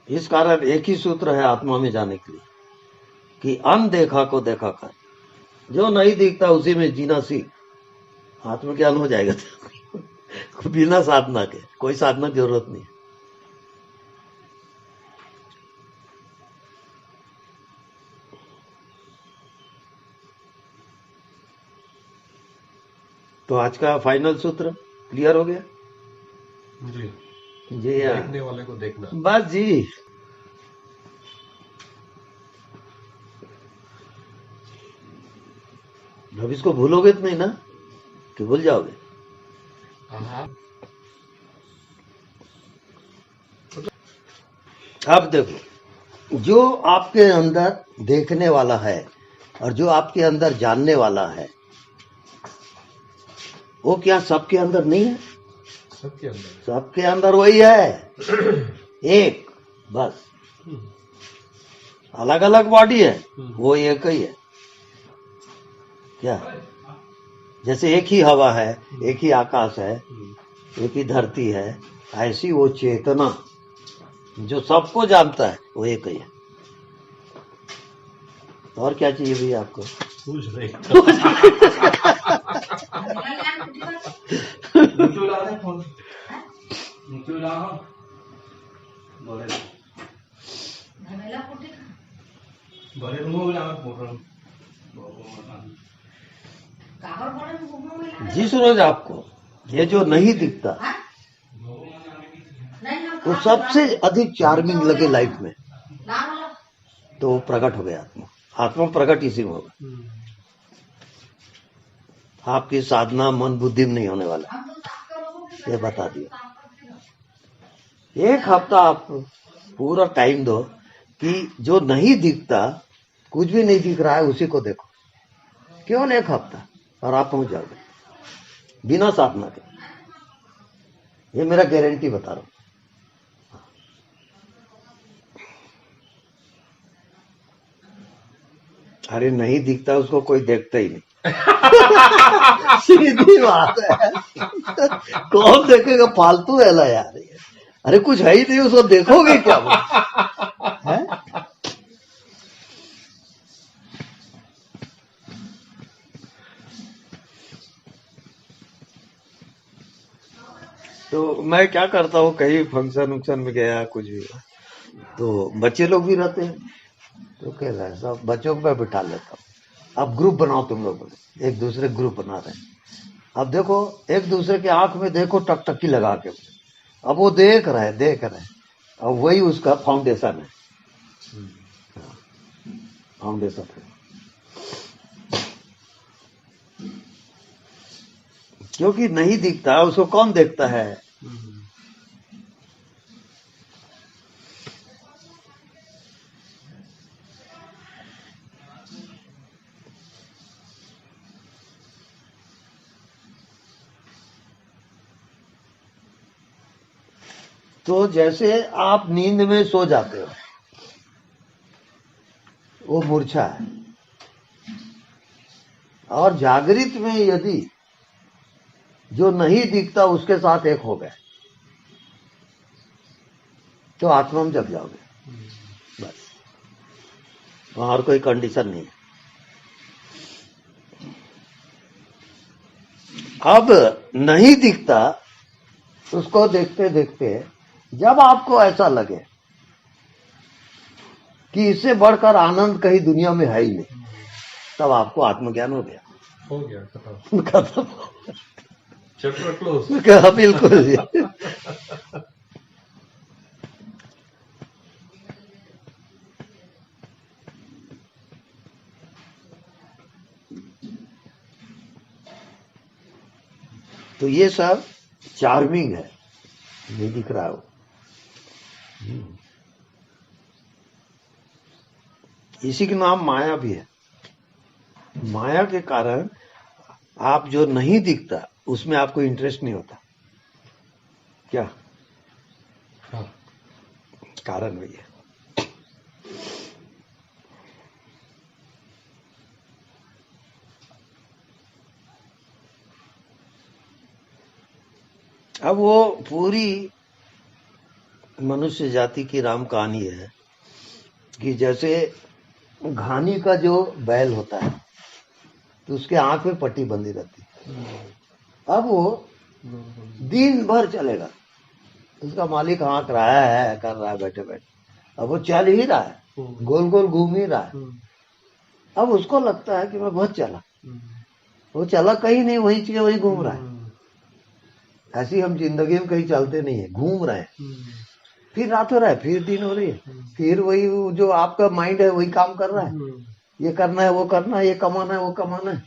[SPEAKER 1] इस कारण एक ही सूत्र है आत्मा में जाने के लिए कि अनदेखा को देखा कर, जो नहीं दिखता उसी में जीना सीख, आत्म ज्ञान हो जाएगा। बिना साधना के, कोई साधना की जरूरत नहीं। तो आज का फाइनल सूत्र क्लियर हो गया
[SPEAKER 3] जी।
[SPEAKER 1] जी हाँ,
[SPEAKER 3] देखने वाले को देखना,
[SPEAKER 1] बस जी। अब इसको भूलोगे तो नहीं ना, कि भूल जाओगे? अब देखो, जो आपके अंदर देखने वाला है और जो आपके अंदर जानने वाला है, वो क्या सबके अंदर नहीं है?
[SPEAKER 3] सबके अंदर,
[SPEAKER 1] सबके अंदर वही है, एक बस। अलग अलग बॉडी है, वो एक ही है। क्या? जैसे एक ही हवा है, एक ही आकाश है, एक ही धरती है, ऐसी वो चेतना जो सबको जानता है, वो एक ही है। और क्या चाहिए भैया आपको?
[SPEAKER 3] पूछ रहे
[SPEAKER 1] जिस रोज आपको ये जो नहीं दिखता वो सबसे अधिक चार्मिंग लगे लाइफ में, तो वो प्रकट हो गया आत्मा। आत्मा प्रकट इसी में होगा। आपकी साधना मन बुद्धि में नहीं होने वाला, ये बता दिया। एक हफ्ता आप पूरा टाइम दो कि जो नहीं दिखता, कुछ भी नहीं दिख रहा है, उसी को देखो, केवल एक हफ्ता, और आप पहुंच जाओगे बिना साधना के। ये मेरा गारंटी बता रहा हूं। अरे नहीं दिखता उसको कोई देखता ही नहीं। सीधी बात है। कौन देखेगा? फालतू है ला यार। अरे कुछ है ही नहीं, उसको देखोगे क्या? है? तो मैं क्या करता हूँ, कहीं फंक्शन वंक्शन में गया, कुछ भी, तो बच्चे लोग भी रहते हैं, तो कह रहा है सब बच्चों को मैं बिठा लेता हूँ। अब ग्रुप बनाओ, तुम लोग एक दूसरे ग्रुप बना रहे हैं। अब देखो, एक दूसरे के आंख में देखो, टकटकी लगा के, अब वो देख रहा है, अब वही उसका फाउंडेशन है, फाउंडेशन है। क्योंकि नहीं दिखता, उसको कौन देखता है? तो जैसे आप नींद में सो जाते हो, वो मूर्छा है, और जागृत में यदि जो नहीं दिखता उसके साथ एक हो गए तो आत्मा में जग जाओगे, बस। वहां और कोई कंडीशन नहीं है। अब नहीं दिखता, उसको देखते देखते जब आपको ऐसा लगे कि इससे बढ़कर आनंद कहीं दुनिया में है ही नहीं, तब आपको आत्मज्ञान हो गया, खत्म।
[SPEAKER 3] Chapter close.
[SPEAKER 1] कहा बिल्कुल। तो ये सब चार्मिंग है, नहीं दिख रहा हो। इसी के नाम माया भी है। माया के कारण आप जो नहीं दिखता उसमें आपको इंटरेस्ट नहीं होता। क्या कारण वही है। अब वो पूरी मनुष्य जाति की राम कहानी है कि जैसे घानी का जो बैल होता है तो उसके आंख में पट्टी बंधी रहती है। अब वो दिन भर चलेगा, उसका मालिक हाँक रहा है, कर रहा है बैठे बैठे, अब वो चल ही रहा है, गोल गोल घूम ही रहा है। अब उसको लगता है कि मैं बहुत चला, वो चला कहीं नहीं, वही चीज वही घूम रहा है। ऐसी हम जिंदगी में कहीं चलते नहीं है, घूम रहे हैं। फिर रात हो रहा है, फिर दिन हो रही है, फिर वही जो आपका माइंड है वही काम कर रहा है, ये करना है वो करना है, ये कमाना है वो कमाना है।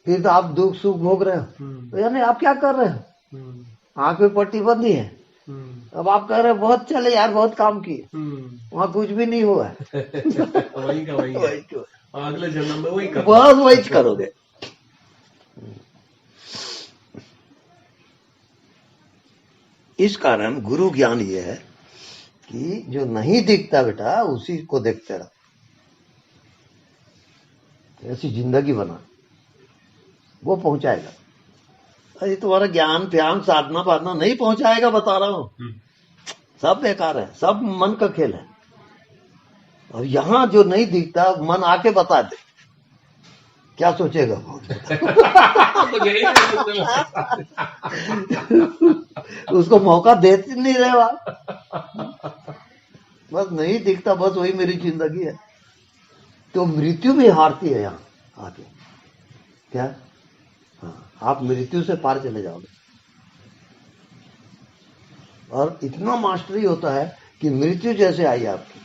[SPEAKER 1] फिर तो आप दुख सुख भोग रहे हो, तो यानी आप क्या कर रहे हो? आंख में पट्टी बंदी है। अब आप कह रहे हो बहुत चले यार, बहुत काम किए, वहां कुछ भी नहीं हुआ है।
[SPEAKER 3] वही का वही है। अगले जन्म में वही कर,
[SPEAKER 1] बस वही करोगे। इस कारण गुरु ज्ञान ये है कि जो नहीं दिखता बेटा उसी को देखते रहो, ऐसी जिंदगी बना, वो पहुंचाएगा। अरे तुम्हारा ज्ञान ध्यान साधना पाधना नहीं पहुंचाएगा, बता रहा हूं। सब बेकार है, सब मन का खेल है। और यहां जो नहीं दिखता मन आके बता दे, क्या सोचेगा वो? उसको मौका देते नहीं रहे आप। बस नहीं दिखता, बस वही मेरी जिंदगी है। तो मृत्यु भी हारती है यहाँ आके। क्या? हाँ, आप मृत्यु से पार चले जाओगे। और इतना मास्टरी होता है कि मृत्यु जैसे आई आपकी,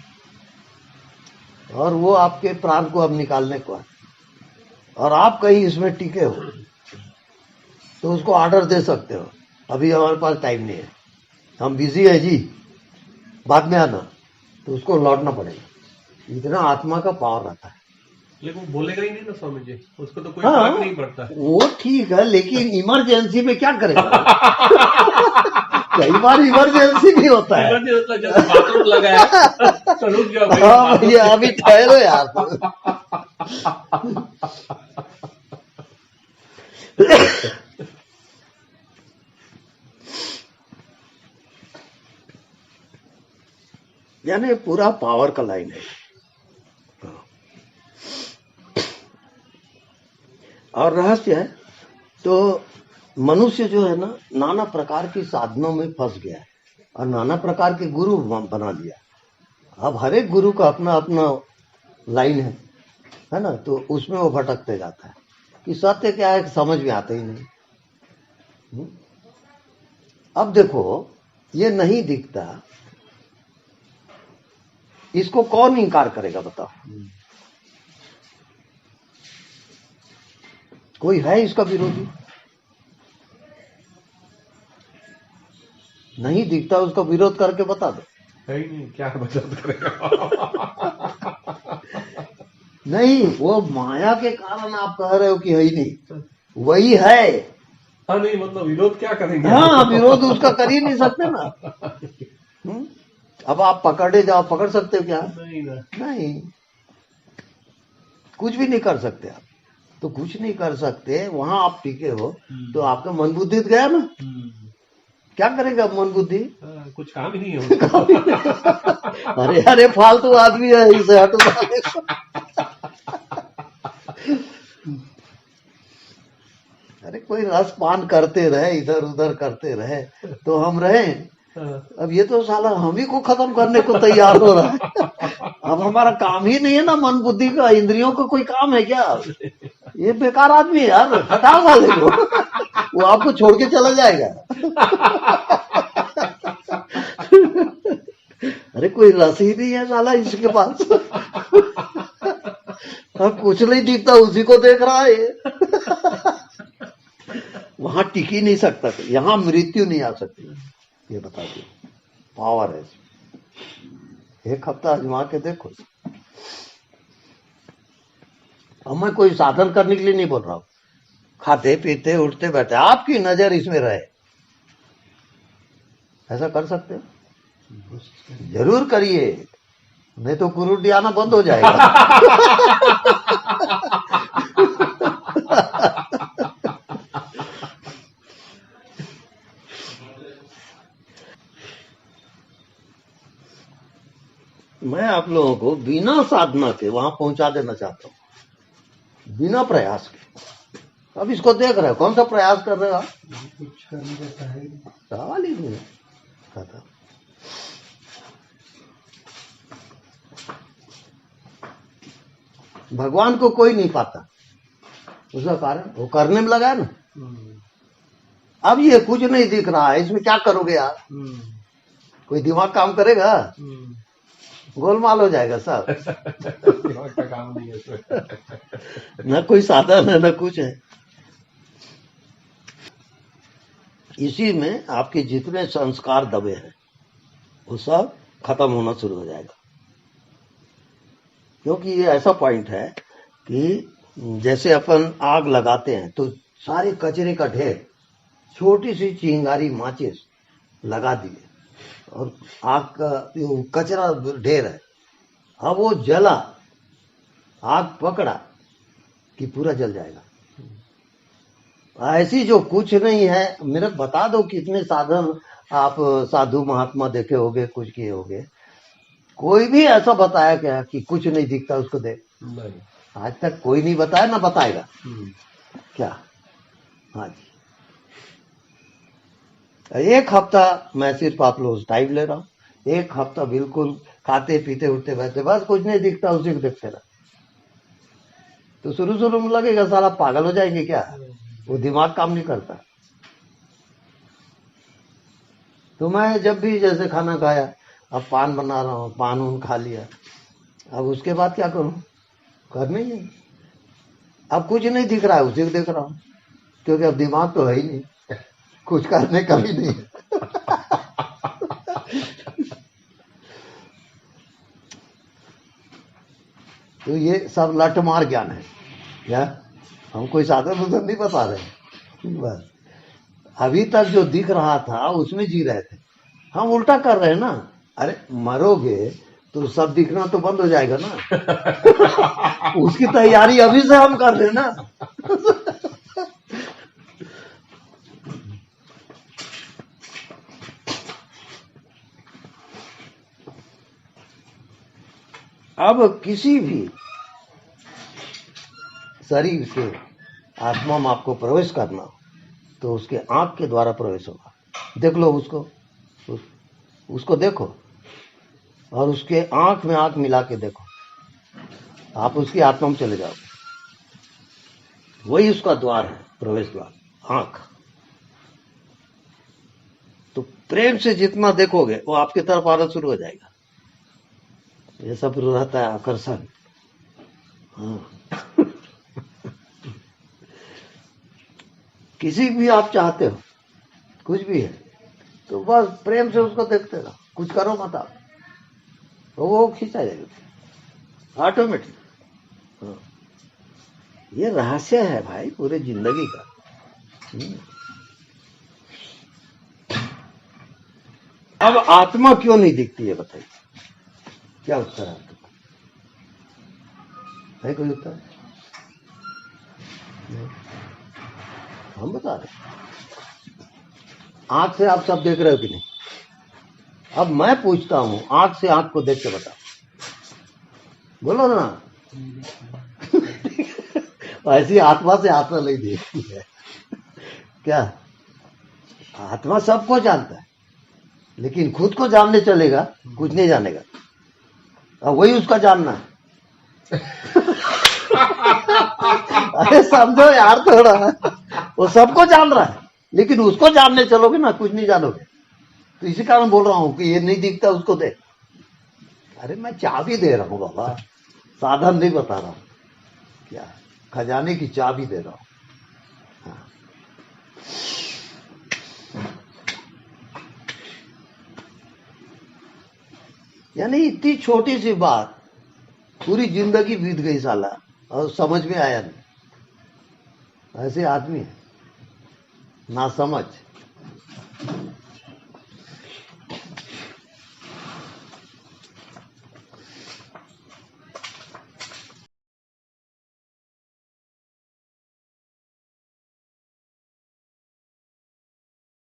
[SPEAKER 1] और वो आपके प्राण को अब निकालने को है, और आप कहीं इसमें टिके हो तो उसको ऑर्डर दे सकते हो, अभी हमारे पास टाइम नहीं है, हम बिजी है जी, बाद में आना, तो उसको लौटना पड़ेगा। इतना आत्मा का पावर रहता है।
[SPEAKER 3] लेकिन वो बोलेगा ही नहीं ना स्वामी जी, उसको तो कोई
[SPEAKER 1] हाँ,
[SPEAKER 3] फर्क नहीं पड़ता।
[SPEAKER 1] वो ठीक है, लेकिन इमरजेंसी में क्या करेगा? कई बार इमरजेंसी भी होता है।
[SPEAKER 3] इमरजेंसी जैसे बाथरूम लगा है तो रुक जाओ भाई।
[SPEAKER 1] हाँ भैया अभी ठहरो यार। यानी पूरा पावर का लाइन है। और रहस्य है, तो मनुष्य जो है ना, नाना प्रकार की साधनों में फंस गया है और नाना प्रकार के गुरु बना लिया। अब हर एक गुरु का अपना अपना लाइन है ना, तो उसमें वो भटकते जाता है कि सत्य क्या है समझ में आता ही नहीं। अब देखो, ये नहीं दिखता, इसको कौन इनकार करेगा बताओ? कोई है इसका विरोधी? नहीं दिखता, उसका विरोध करके बता दो।
[SPEAKER 3] है ही नहीं, क्या मदद करेगा?
[SPEAKER 1] नहीं, वो माया के कारण आप कह रहे हो कि है ही नहीं, वही है।
[SPEAKER 3] हाँ नहीं, मतलब विरोध क्या करेंगे?
[SPEAKER 1] हाँ, विरोध उसका कर ही नहीं सकते ना। अब आप पकड़े जाओ, पकड़ सकते हो क्या?
[SPEAKER 3] नहीं ना।
[SPEAKER 1] नहीं, कुछ भी नहीं कर सकते आप। तो कुछ नहीं कर सकते, वहां आप टिके हो तो आपका मन बुद्धि गया ना। क्या करेगा मन बुद्धि?
[SPEAKER 3] कुछ काम ही नहीं है उनका।
[SPEAKER 1] अरे अरे, फालतू आदमी है, इसे हटो साले को। अरे कोई रस पान करते रहे, इधर उधर करते रहे तो हम रहे। अब ये तो साला हम ही को खत्म करने को तैयार हो रहा है। अब हमारा काम ही नहीं है ना, मन बुद्धि का, इंद्रियों का कोई काम है क्या? ये बेकार आदमी है यार, हटाओ साले को। वो आपको छोड़ के चला जाएगा। अरे कोई रस ही नहीं है साला इसके पास। अब कुछ नहीं दिखता, उसी को देख रहा है। वहां टिक ही नहीं सकता, यहां मृत्यु नहीं आ सकती। ये बता दो, पावर है। एक हफ्ता आजमा के देखो। अब मैं कोई साधन करने के लिए नहीं बोल रहा हूं, खाते पीते उठते बैठे आपकी नजर इसमें रहे, ऐसा कर सकते हो? जरूर करिए, नहीं तो कुरूटी आना बंद हो जाएगा। मैं आप लोगों को बिना साधना के वहां पहुंचा देना चाहता हूं, बिना प्रयास के। अब इसको देख रहे हो, कौन सा प्रयास कर रहे हो आप?
[SPEAKER 3] कुछ करने का है
[SPEAKER 1] सवाल ही नहीं है। भगवान को कोई नहीं पाता, उसका कारण वो करने में लगा है ना। अब ये कुछ नहीं दिख रहा है, इसमें क्या करोगे यार? कोई दिमाग काम करेगा? गोलमाल हो जाएगा सब।
[SPEAKER 3] दिमाग का काम नहीं है इसमें।
[SPEAKER 1] न कोई साधन है, न कुछ है। इसी में आपके जितने संस्कार दबे हैं वो सब खत्म होना शुरू हो जाएगा। क्योंकि ये ऐसा पॉइंट है कि जैसे अपन आग लगाते हैं तो सारे कचरे का ढेर, छोटी सी चिंगारी माचिस लगा दिए और आग का कचरा ढेर है। अब वो जला, आग पकड़ा कि पूरा जल जाएगा। ऐसी जो कुछ नहीं है, मेरे बता दो कितने साधन आप साधु महात्मा देखे होगे, कुछ किए होगे, कोई भी ऐसा बताया क्या कि कुछ नहीं दिखता उसको देख?
[SPEAKER 3] नहीं,
[SPEAKER 1] आज तक कोई नहीं बताया, ना बताएगा। क्या? हाँ जी, एक हफ्ता मैं सिर्फ आप लोग टाइम ले रहा हूँ, एक हफ्ता बिल्कुल खाते पीते उठते बैठते, बस कुछ नहीं दिखता उसी को देखते रहा। तो शुरू में लगेगा साला पागल हो जाएंगे क्या, वो दिमाग काम नहीं करता। तो मैं जब भी जैसे खाना खाया, अब पान बना रहा हूँ, पान उन खा लिया, अब उसके बाद क्या करूं? करने ही नहीं। अब कुछ नहीं दिख रहा है, उसी को देख रहा हूं, क्योंकि अब दिमाग तो है ही नहीं, कुछ करने का भी नहीं। तो ये सब लठमार ज्ञान है क्या? हम कोई साधन उधर नहीं बता रहे। बस अभी तक जो दिख रहा था उसमें जी रहे थे, हम उल्टा कर रहे हैं ना। अरे मरोगे तो सब दिखना तो बंद हो जाएगा ना। उसकी तैयारी अभी से हम कर रहे हैं ना। अब किसी भी शरीर के आत्मा में आपको प्रवेश करना हो तो उसके आंख के द्वारा प्रवेश होगा। देख लो उसको, उसको देखो और उसके आंख में आंख मिला के देखो, आप उसकी आत्मा में चले जाओगे। वही उसका द्वार है, प्रवेश द्वार, आंख। तो प्रेम से जितना देखोगे वो आपकी तरफ आना शुरू हो जाएगा। ये सब रहता है आकर्षण। हाँ। किसी भी आप चाहते हो, कुछ भी है, तो बस प्रेम से उसको देखते रहो, कुछ करो मत आप, तो वो खींचा जाएगा ऑटोमेटिक। हाँ। ये रहस्य है भाई पूरे जिंदगी का। अब आत्मा क्यों नहीं दिखती है बताइए, क्या उत्तर है आपका? है कोई उत्तर? नहीं। हम बता रहे, आंख से आप सब देख रहे हो कि नहीं? अब मैं पूछता हूं, आंख से आंख को देख के बताओ, बोलो ना। ऐसी आत्मा से आत्मा नहीं देखती है क्या? आत्मा सबको जानता है, लेकिन खुद को जानने चलेगा कुछ नहीं जानेगा, अब वही उसका जानना है। अरे समझो यार थोड़ा, वो सबको जान रहा है, लेकिन उसको जानने चलोगे ना कुछ नहीं जानोगे। तो इसी कारण बोल रहा हूं कि ये नहीं दिखता उसको दे। अरे मैं चाबी दे रहा हूं बाबा, साधन नहीं बता रहा हूं, क्या खजाने की चाबी दे रहा हूं। हाँ। यानी इतनी छोटी सी बात पूरी जिंदगी बीत गई साला, और समझ में आया नहीं। ऐसे आदमी है ना समझ।